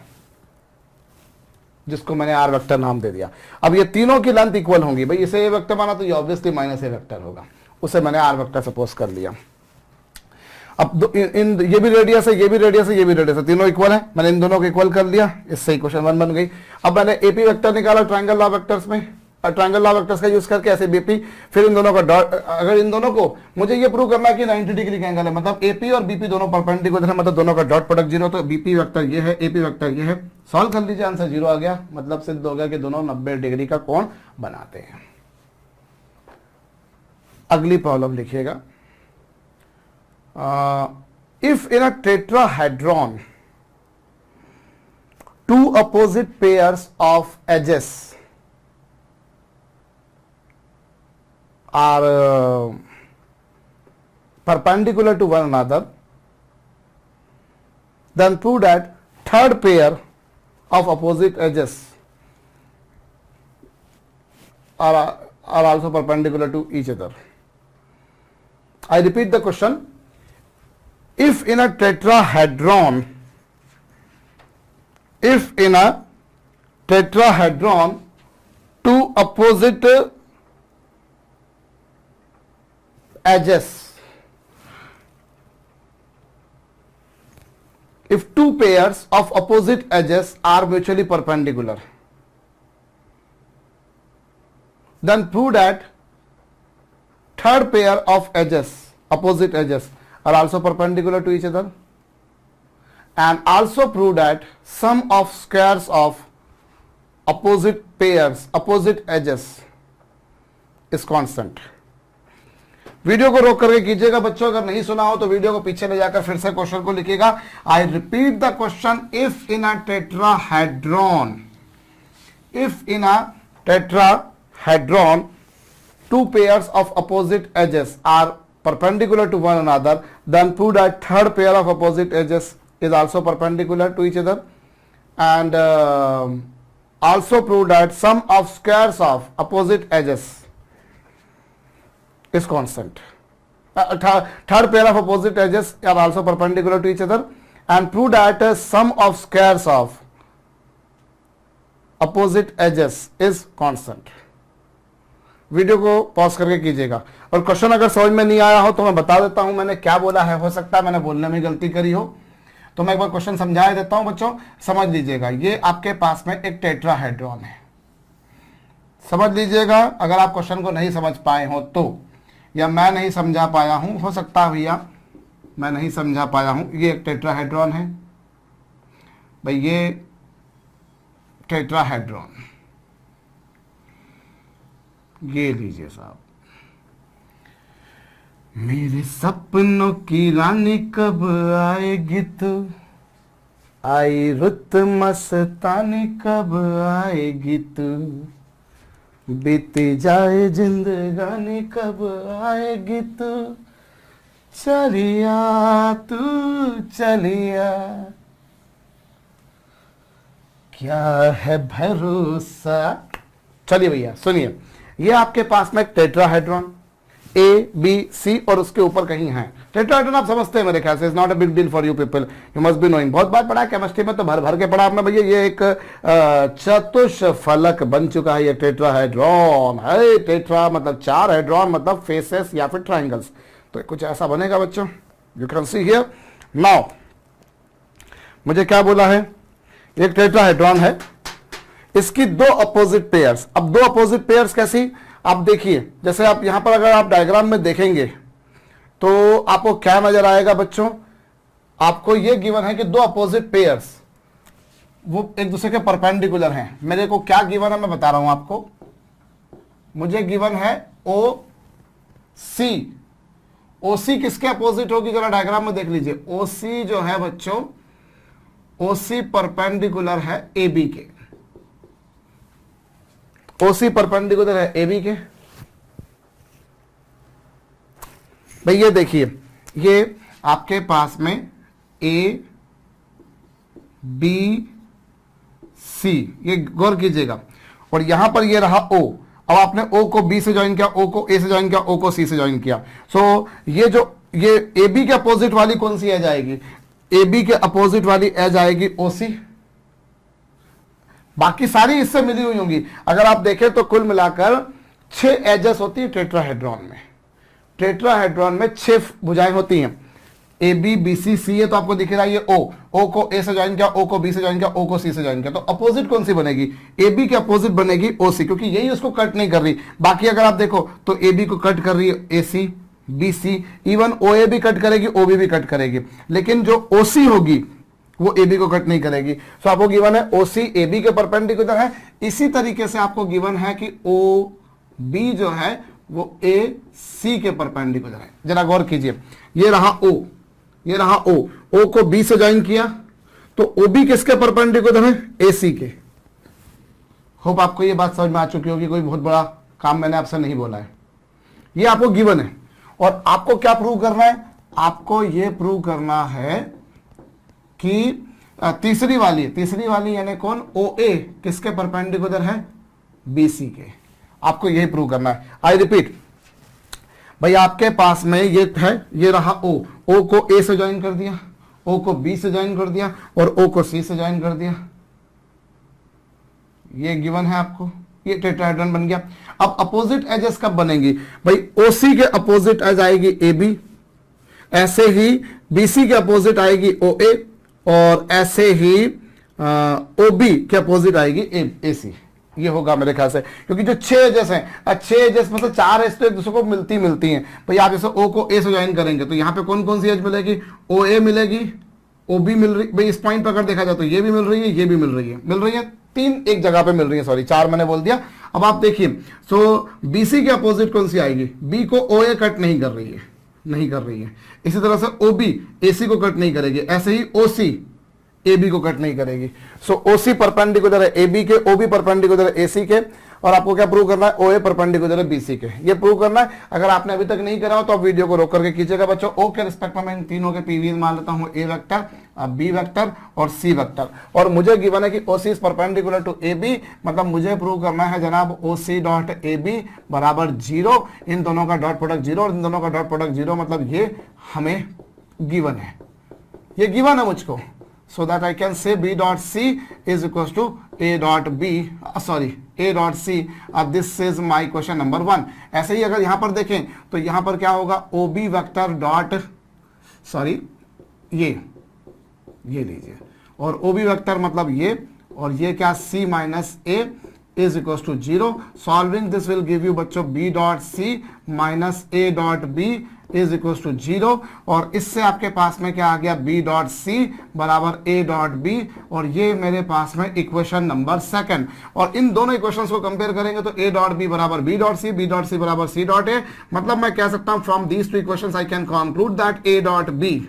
जिसको मैंने आर वेक्टर नाम दे दिया। अब ये तीनों की लेंथ इक्वल होंगी। भाई इसे ए वेक्टर माना तो ये ऑब्वियसली माइनस ए वेक्टर होगा। उसे मैंने आर वेक्टर सपोज कर लिया। अब ये भी रेडियस है, ये भी रेडियस है, ये भी रेडियस है, तीनों इक्वल है। मैंने इन दोनों को इक्वल कर लिया, इससे इक्वेशन 1 बन गई। अब मैंने एपी वेक्टर निकाला ट्रायंगल लॉ वेक्टर्स में, ट्रायंगल लॉ वेक्टर्स का यूज करके ऐसे बीपी। फिर इन दोनों का डॉट, अगर इन दोनों को मुझे ये प्रूव करना है कि 90 डिग्री का एंगल है, मतलब एपी और बीपी दोनों परपेंडिकुलर है, मतलब दोनों का डॉट प्रोडक्ट 0। तो बीपी वेक्टर ये है, एपी वेक्टर ये है। सॉल्व कर लीजिए, आंसर 0 आ गया। मतलब सिद्ध हो गया कि दोनों 90 डिग्री का कोण बनाते हैं। अगली प्रॉब्लम लिखिएगा। If in a tetrahedron two opposite pairs of edges are perpendicular to one another, then prove that third pair of opposite edges are also perpendicular to each other. I repeat the question. If in a tetrahedron two opposite edges, if two pairs of opposite edges are mutually perpendicular, then prove that third pair of edges, opposite edges, are also perpendicular to each other, and also prove that sum of squares of opposite pairs, opposite edges is constant. Video को रोक करके कीजिएगा बच्चों, अगर नहीं सुना हो तो वीडियो को पीछे ले जाकर फिर से क्वेश्चन को लिखिएगा। I repeat the question. If in a tetrahedron two pairs of opposite edges are perpendicular to one another, then prove that third pair of opposite edges is also perpendicular to each other, and also prove that sum of squares of opposite edges is constant. Third pair of opposite edges are also perpendicular to each other, and prove that sum of squares of opposite edges is constant. Video को pause करके कीजिएगा। और question अगर समझ में नहीं आया हो तो मैं बता देता हूं मैंने क्या बोला है। हो सकता है मैंने बोलने में गलती करी हो, तो मैं एक बार क्वेश्चन समझा देता हूं बच्चों, समझ लीजिएगा। ये आपके पास में एक टेट्राहेड्रॉन है, समझ लीजिएगा। अगर आप क्वेश्चन को नहीं समझ पाए हो तो, या मैं नहीं समझा पाया हूं, हो सकता है भैया मैं नहीं समझा पाया हूं। ये एक टेट्राहेड्रॉन है भाई, ये टेट्राहेड्रॉन, ये लीजिए साहब। मेरे सपनों की रानी कब आएगी तू, आई रुत मस्तानी कब आएगी तू, बीती जाए जिंदगानी कब आएगी तू, चलिया तू चलिया, क्या है भरोसा चलिए भैया सुनिए, ये आपके पास में एक टेट्राहेड्रॉन ए बी सी और उसके ऊपर कहीं है। टेट्राहेड्रॉन आप समझते हैं मेरे ख्याल से, is not a big deal for you people, you must be knowing. बहुत बार पढ़ा है केमिस्ट्री में, तो भर भर के पढ़ा आपने भैया। ये एक चतुष्फलक बन चुका है, ये टेट्राहेड्रॉन है। टेट्रा मतलब चार, हेड्रॉन मतलब फेसेस या फिर ट्राइंगल्स, तो कुछ ऐसा बनेगा बच्चों। You can see here now, मुझे क्या बोला है, एक टेट्राहेड्रॉन है, इसकी दो अपोजिट पेयर्स। अब दो अपोजिट पेयर्स कैसी, आप देखिए, जैसे आप यहां पर अगर आप डायग्राम में देखेंगे तो आपको क्या नजर आएगा बच्चों, आपको ये गिवन है कि दो अपोजिट पेयर्स वो एक दूसरे के परपेंडिकुलर हैं। मेरे को क्या गिवन है मैं बता रहा हूं आपको, मुझे गिवन है ओ सी। ओ सी किसके अपोजिट होगी, जरा डायग्राम में देख लीजिए। ओ सी जो है बच्चों, ओ सी परपेंडिकुलर है ए बी के। ओसी परपेंडिकुलर है ए बी के। भाई ये देखिए, ये आपके पास में ए बी सी, ये गौर कीजिएगा, और यहां पर ये रहा ओ। अब आपने ओ को बी से ज्वाइन किया, ओ को ए से ज्वाइन किया, ओ को सी से ज्वाइन किया। सो ये जो ये ए बी के अपोजिट वाली कौन सी एज आएगी, ए बी के अपोजिट वाली एज आएगी ओ सी। बाकी सारी इससे मिली हुई होंगी। अगर आप देखें तो कुल मिलाकर 6 एजेस होती है टेट्राहेड्रॉन में। टेट्राहेड्रॉन में 6 भुजाएं होती हैं, ए बी बी सी सी है, तो आपको दिख रहा है ये ओ को ए से ज्वाइन किया, ओ को बी से ज्वाइन किया, ओ को सी से ज्वाइन किया, तो अपोजिट कौन सी बनेगी, ए बी के अपोजिट बनेगी ओ सी, क्योंकि यही उसको कट नहीं कर रही। बाकी अगर आप देखो तो ए बी को कट कर रही है ए सी बी सी, इवन ओ ए भी कट करेगी, ओ बी भी कट करेगी, लेकिन जो ओ सी होगी वो ए बी को कट नहीं करेगी। सो आपको गिवन है ओ सी ए बी के परपेंडिकुलर है। इसी तरीके से आपको गिवन है कि ओ बी जो है वो ए सी के परपेंडिकुलर है। जरा गौर कीजिए, ये रहा ओ, ये रहा ओ को बी से ज्वाइन किया, तो ओ बी किसके परपेंडिकुलर है, ए सी के। होप आपको ये बात समझ में आ चुकी होगी, कोई बहुत बड़ा काम मैंने आपसे नहीं बोला है, ये आपको गिवन है। और आपको क्या प्रूव करना है, आपको ये प्रूव करना है कि तीसरी वाली यानी कौन, ओ ए किसके परपेंडिकुलर है, बी सी के। आपको यही प्रूव करना है। आई रिपीट, भाई आपके पास में ये है, ये रहा ओ को ए से ज्वाइन कर दिया, ओ को बी से ज्वाइन कर दिया, और ओ को सी से ज्वाइन कर दिया, ये गिवन है आपको, ये टेट्राहेड्रॉन बन गया। अब अपोजिट एजेस कब बनेंगी, भाई ओ सी के अपोजिट एज आएगी ए बी, ऐसे ही बी सी के अपोजिट आएगी ओ ए, और ऐसे ही ओ बी के अपोजिट आएगी ए सी। ये होगा मेरे ख्याल से, क्योंकि जो 6 एजेस हैं, 6 एजेस मतलब 4 एज तो एक दूसरे को मिलती हैं। भाई आप जैसे ओ को ए से ज्वाइन करेंगे तो यहाँ पे कौन कौन सी एज मिलेगी, ओ ए मिलेगी, ओ बी मिल रही, भाई इस पॉइंट पर अगर देखा जाए तो ये भी मिल रही है, ये भी मिल रही है, 3 एक जगह पे मिल रही है, सॉरी 4 मैंने बोल दिया। अब आप देखिए, सो बी सी के अपोजिट कौन सी आएगी, बी को ओ ए कट नहीं कर रही है, इसी तरह से ओ बी ए सी को कट नहीं करेगी, ऐसे ही ओ सी ए बी को कट नहीं करेगी। सो ओ सी परपेंडिकुलर है ए बी के, ओ बी परपेंडिकुलर है ए सी के, और आपको क्या प्रूव करना है, ओ ए परपेंडिकुलर है बी सी के। ये प्रूव करना है। अगर आपने अभी तक नहीं करा हो तो आप वीडियो को रोक करके कीजिएगा बच्चों। ओ के रिस्पेक्ट में मैं इन तीनों के पीवी मान लेता हूं, ए वेक्टर, बी वेक्टर और सी वेक्टर, और मुझे गिवन है कि O C is perpendicular to A B, मतलब मुझे प्रूव करना है जनाब ओ सी डॉट ए बी बराबर 0, इन दोनों का डॉट प्रोडक्ट 0 और इन दोनों का डॉट प्रोडक्ट 0, मतलब ये हमें गिवन है, ये गिवन है मुझको। So that I can say B dot C is equals to A dot B, A dot C. This is my question number 1. ऐसे ही अगर यहाँ पर देखें तो यहाँ पर क्या होगा, OB वेक्टर डॉट ये लीजिए, और OB वेक्टर मतलब ये, और ये क्या C minus A is equals to 0. Solving this will give you बच्चों B dot C minus A dot B is equal to 0, और इससे आपके पास में क्या आ गया, B डॉट सी बराबर A डॉट बी, और ये मेरे पास में इक्वेशन नंबर 2। और इन दोनों इक्वेशंस को कंपेयर करेंगे तो A डॉट बी बराबर B dot C, B dot C बराबर C डॉट A, मतलब मैं कह सकता हूं from these 2 equations I can conclude that A dot B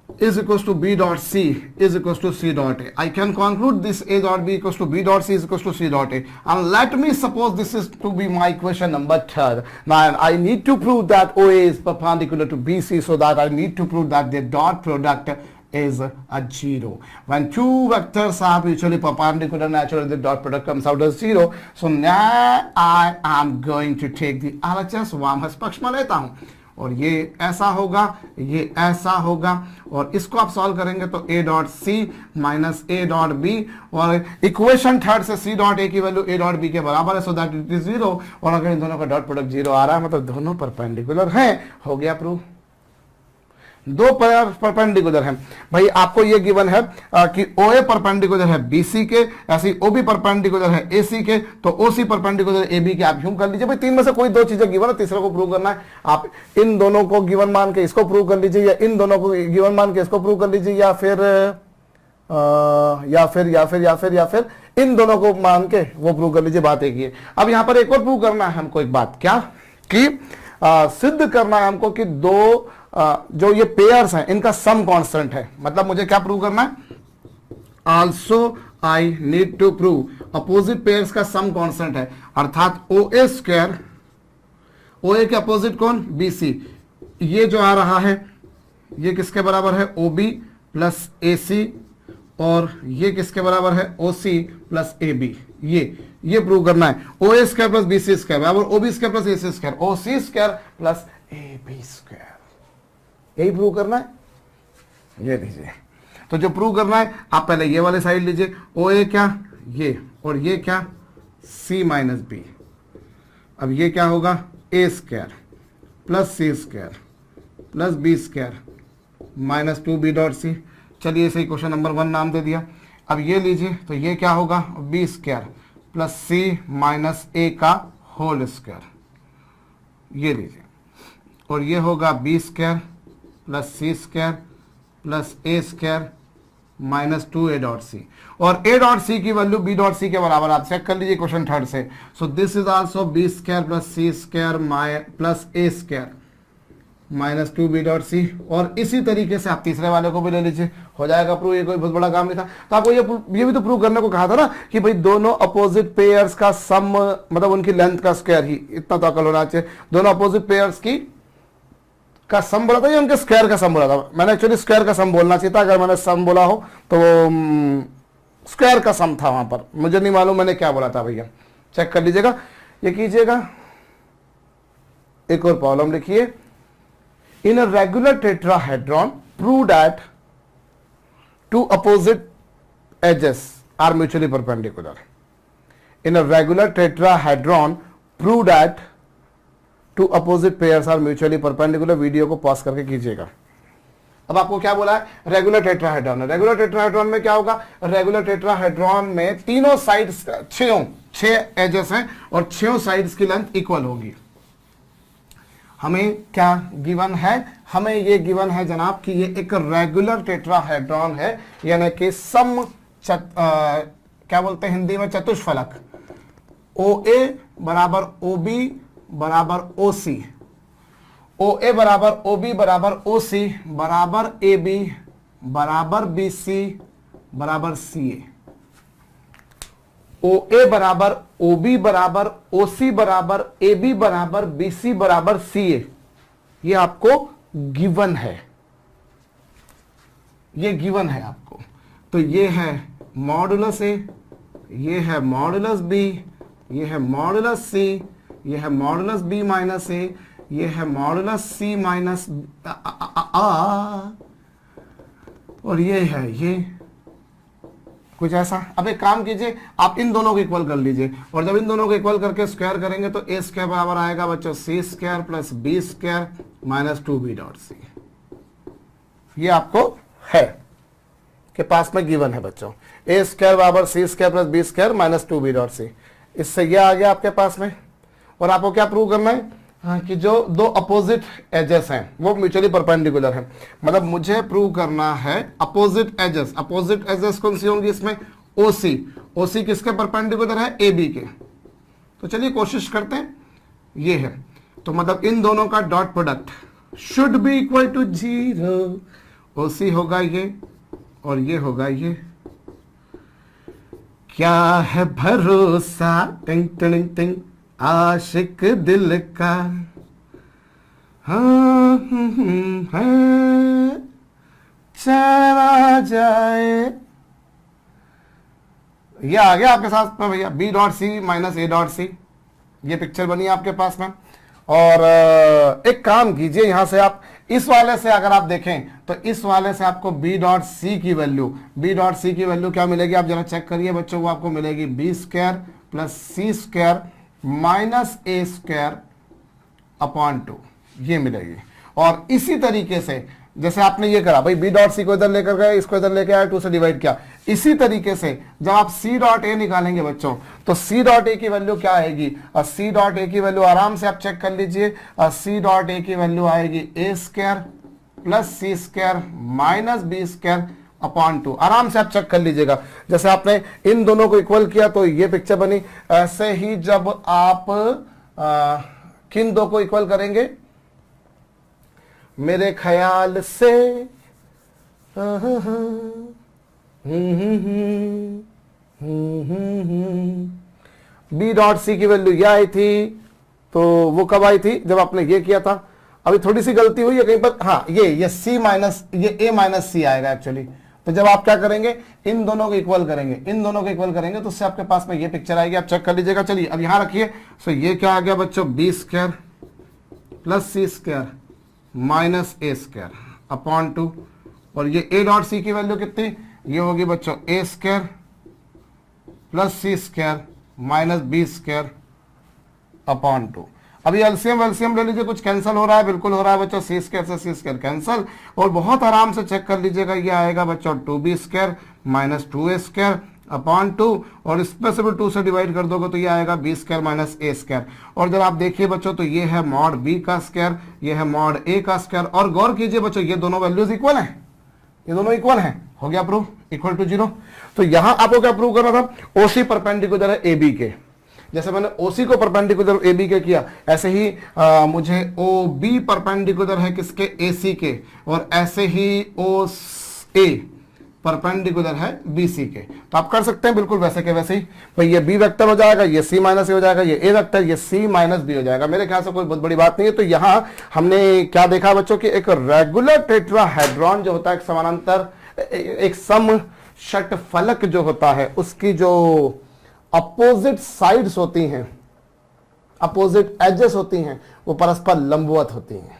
is equals to B dot C is equals to C dot A. I can conclude this A dot B equals to B dot C is equals to C dot A. And let me suppose this is to be my question number 3. Now I need to prove that OA is perpendicular to BC, so that I need to prove that the dot product is a 0. When two vectors are mutually perpendicular, naturally the dot product comes out as 0. So now I am going to take the RHS, वामहस्त पक्ष में लेता हूं, और ये ऐसा होगा, ये ऐसा होगा, और इसको आप सॉल्व करेंगे तो a dot C minus a dot B, और इक्वेशन थर्ड से c डॉट a की वैल्यू a डॉट b के बराबर है, सो दैट इट इज 0. और अगर इन दोनों का डॉट प्रोडक्ट 0 आ रहा है मतलब दोनों परपेंडिकुलर हैं, हो गया प्रूव. दो पेयर परपेंडिकुलर हैं भाई. आपको ये गिवन है कि OA परपेंडिकुलर है BC के, ऐसी OB परपेंडिकुलर है AC के, तो OC परपेंडिकुलर AB के. आप यूं कर लीजिए भाई, तीन में से कोई दो चीजें गिवन है, तीसरा को प्रूव करना है. आप इन दोनों को गिवन मान के इसको प्रूव कर लीजिए, या इन दोनों को गिवन मान के इसको प्रूव कर लीजिए, या फिर इन दोनों को मान के वो प्रूव कर लीजिए. बात एक ही है. अब यहां पर एक और प्रूव करना है हमको, एक बात क्या कि सिद्ध करना है हमको कि दो जो ये पेयर्स हैं इनका सम कांस्टेंट है. मतलब मुझे क्या प्रूव करना है, also I need to prove opposite pairs का सम कांस्टेंट है. अर्थात OA स्क्वायर, OA के अपोजिट कौन, BC, ये जो आ रहा है ये किसके बराबर है, OB प्लस AC, और ये किसके बराबर है, OC प्लस AB. ये प्रूव करना है. OA square plus BC square बराबर OB square plus AC square, OC square plus AB square. यही प्रूव करना है. ये लीजिए, तो जो प्रूव करना है आप पहले ये वाले साइड लीजिए. OA क्या, ये, और ये क्या, C माइनस B. अब ये क्या होगा, A square plus C square plus B square minus 2B dot C. चलिए इसे क्वेश्चन नंबर 1 नाम दे दिया. अब ये लीजिए, तो ये क्या होगा, B square plus C minus A का होल स्क्वायर. ये लीजिए, और ये होगा B square plus C square plus A square minus 2A dot C. और A डॉट C की वैल्यू B डॉट C के बराबर आप चेक कर लीजिए क्वेश्चन थर्ड से. So this is also B square plus C square plus A square minus 2B dot C. और इसी तरीके से आप तीसरे वाले को भी ले लीजिए, हो जाएगा प्रूव. ये कोई बहुत बड़ा काम नहीं था. तो आपको ये भी तो प्रूव करने को कहा था ना कि भाई दोनों अपोजिट पेयर्स का सम, मतलब उनकी लेंथ का स्क्वायर ही, इतना तो अकल होना चाहिए. दोनों अपोजिट पेयर्स की का सम बोला था या उनके स्क्वायर का सम बोला था? मैंने एक्चुअली स्क्वायर का सम बोलना चाहिए था. अगर मैंने सम बोला हो तो स्क्वायर का सम था वहां पर. मुझे नहीं मालूम मैंने क्या बोला था भैया, चेक कर लीजिएगा. ये कीजिएगा. एक और प्रॉब्लम लिखिए. In a regular tetrahedron prove that two opposite edges are mutually perpendicular. In a regular tetrahedron prove that two opposite pairs are mutually perpendicular. Video को पॉज करके कीजिएगा. अब आपको क्या बोला है, रेगुलर टेट्राहेड्रॉन है. रेगुलर टेट्राहेड्रॉन में क्या होगा, रेगुलर टेट्राहेड्रॉन में तीनों साइड्स, छह एजेस हैं और छह साइड्स की लेंथ इक्वल होगी. हमें क्या गिवन है, हमें ये गिवन है जनाब कि ये एक रेगुलर टेट्राहेड्रॉन है, यानी कि क्या बोलते हैं हिंदी में, चतुष्फलक. OA बराबर OB बराबर OC, OA बराबर OB बराबर OC बराबर AB बराबर BC बराबर CA. OA बराबर OB बराबर OC बराबर AB बराबर BC बराबर CA. ये आपको गिवन है, ये गिवन है आपको. तो ये है मॉडुलस A, ये है मॉडुलस B, ये है मॉडुलस C, ये है मॉडुलस B माइनस A, ये है मॉडुलस C माइनस और ये है ये कुछ ऐसा. अब एक काम कीजिए, आप इन दोनों को इक्वल कर लीजिए, और जब इन दोनों को इक्वल करके स्क्वायर करेंगे तो A स्क्वायर बराबर आएगा बच्चों C square plus B square minus 2B dot C. ये आपको है के पास में गिवन है बच्चों. A स्क्वायर बराबर C square plus B square minus 2B dot C. इससे ये आ गया आपके पास में. और आपको क्या प्रूव करना है, कि जो दो अपोजिट एजेस हैं वो म्यूचुअली परपेंडिकुलर हैं. मतलब मुझे प्रूव करना है अपोजिट एजेस. अपोजिट एजेस कौन सी होंगी इसमें, OC. OC किसके परपेंडिकुलर है, AB के. तो चलिए कोशिश करते हैं. ये है, तो मतलब इन दोनों का dot product should be equal to 0. OC होगा ये और ये होगा ये. क्या है भरोसा टिंग टिंग टिंग आशिक दिल का, हाँ चला जाए। ये आ गया आपके साथ में भैया, B dot C minus A dot सी, ये पिक्चर बनी आपके पास में। और एक काम कीजिए, यहां से आप इस वाले से अगर आप देखें तो इस वाले से आपको बी डॉट सी की वैल्यू, बी डॉट सी की वैल्यू क्या मिलेगी आप जरा चेक करिए बच्चों, वो आपको मिलेगी B square plus C square minus A square upon 2, ये मिलेगी। और इसी तरीके से जैसे आपने ये करा भाई, बी डॉट सी को इधर लेकर गए, इसको इधर लेके आए, 2 से डिवाइड किया, इसी तरीके से जब आप सी डॉट ए निकालेंगे बच्चों, तो सी डॉट ए की वैल्यू क्या आएगी, और सी डॉट ए की वैल्यू आराम से आप चेक कर लीजिए, और सी डॉट ए की वैल्यू आएगी a square plus C square minus B square upon 2, आराम से आप चेक कर लीजिएगा। जैसे आपने इन दोनों को इक्वल किया तो ये पिक्चर बनी। ऐसे ही जब आप किन दो को इक्वल करेंगे, मेरे ख्याल से बी डॉट सी की वैल्यू ये आई थी, तो वो कब आई थी जब आपने ये किया था। अभी थोड़ी सी गलती हुई है कहीं पर, हाँ ये सी माइनस ये ए माइनस सी आएगा एक्चुअली। तो जब आप क्या करेंगे, इन दोनों को इक्वल करेंगे, इन दोनों को इक्वल करेंगे तो उससे आपके पास में ये पिक्चर आएगी, आप चेक कर लीजिएगा। चलिए अब यहां रखिए, सो ये क्या आ गया बच्चों, B square plus C square minus A square upon 2, और ये ए डॉट सी की वैल्यू कितनी, ये होगी बच्चों a square plus C square minus B square upon 2। अभी एलसीएम वेलसीएम ले लीजिए, कुछ कैंसिल हो रहा है, बिल्कुल हो रहा है बच्चों, सी स्क्वायर से सी स्क्वायर कैंसिल, और बहुत आराम से चेक कर लीजिएगा, ये आएगा बच्चों 2b square minus 2a square upon 2, और इसमें से भी 2 से डिवाइड कर दोगे तो ये आएगा B square minus A square. और जब आप देखिए बच्चों तो ये है मॉड बी का स्क्वायर, ये है मॉड ए का स्क्वायर, और गौर कीजिए बच्चों ये दोनों वैल्यूज इक्वल हैं, ये दोनों इक्वल हैं, हो गया प्रूफ, इक्वल टू 0। तो यहां आपको क्या प्रूव करना था, ओसी परपेंडिकुलर है ए बी के, जैसे मैंने ओसी को परपेंडिकुलर ए बी के किया, ऐसे ही मुझे ओ बी परपेंडिकुलर है किसके, ए सी के, और ऐसे ही ओ ए परपेंडिकुलर है बी सी के। तो आप कर सकते हैं बिल्कुल वैसे के वैसे ही, भाई ये बी वेक्टर हो जाएगा, ये सी माइनस ए हो जाएगा, ये ए वेक्टर, ये सी माइनस बी हो जाएगा। मेरे ख्याल से कोई बहुत बड़ी बात नहीं है। तो यहां हमने क्या देखा बच्चों कि एक रेगुलर टेट्राहेड्रॉन जो होता है, एक समानांतर एक सम षटफलक जो होता है, उसकी जो अपोजिट साइड्स होती हैं, अपोजिट एजेस होती हैं, वो परस्पर लंबवत होती हैं।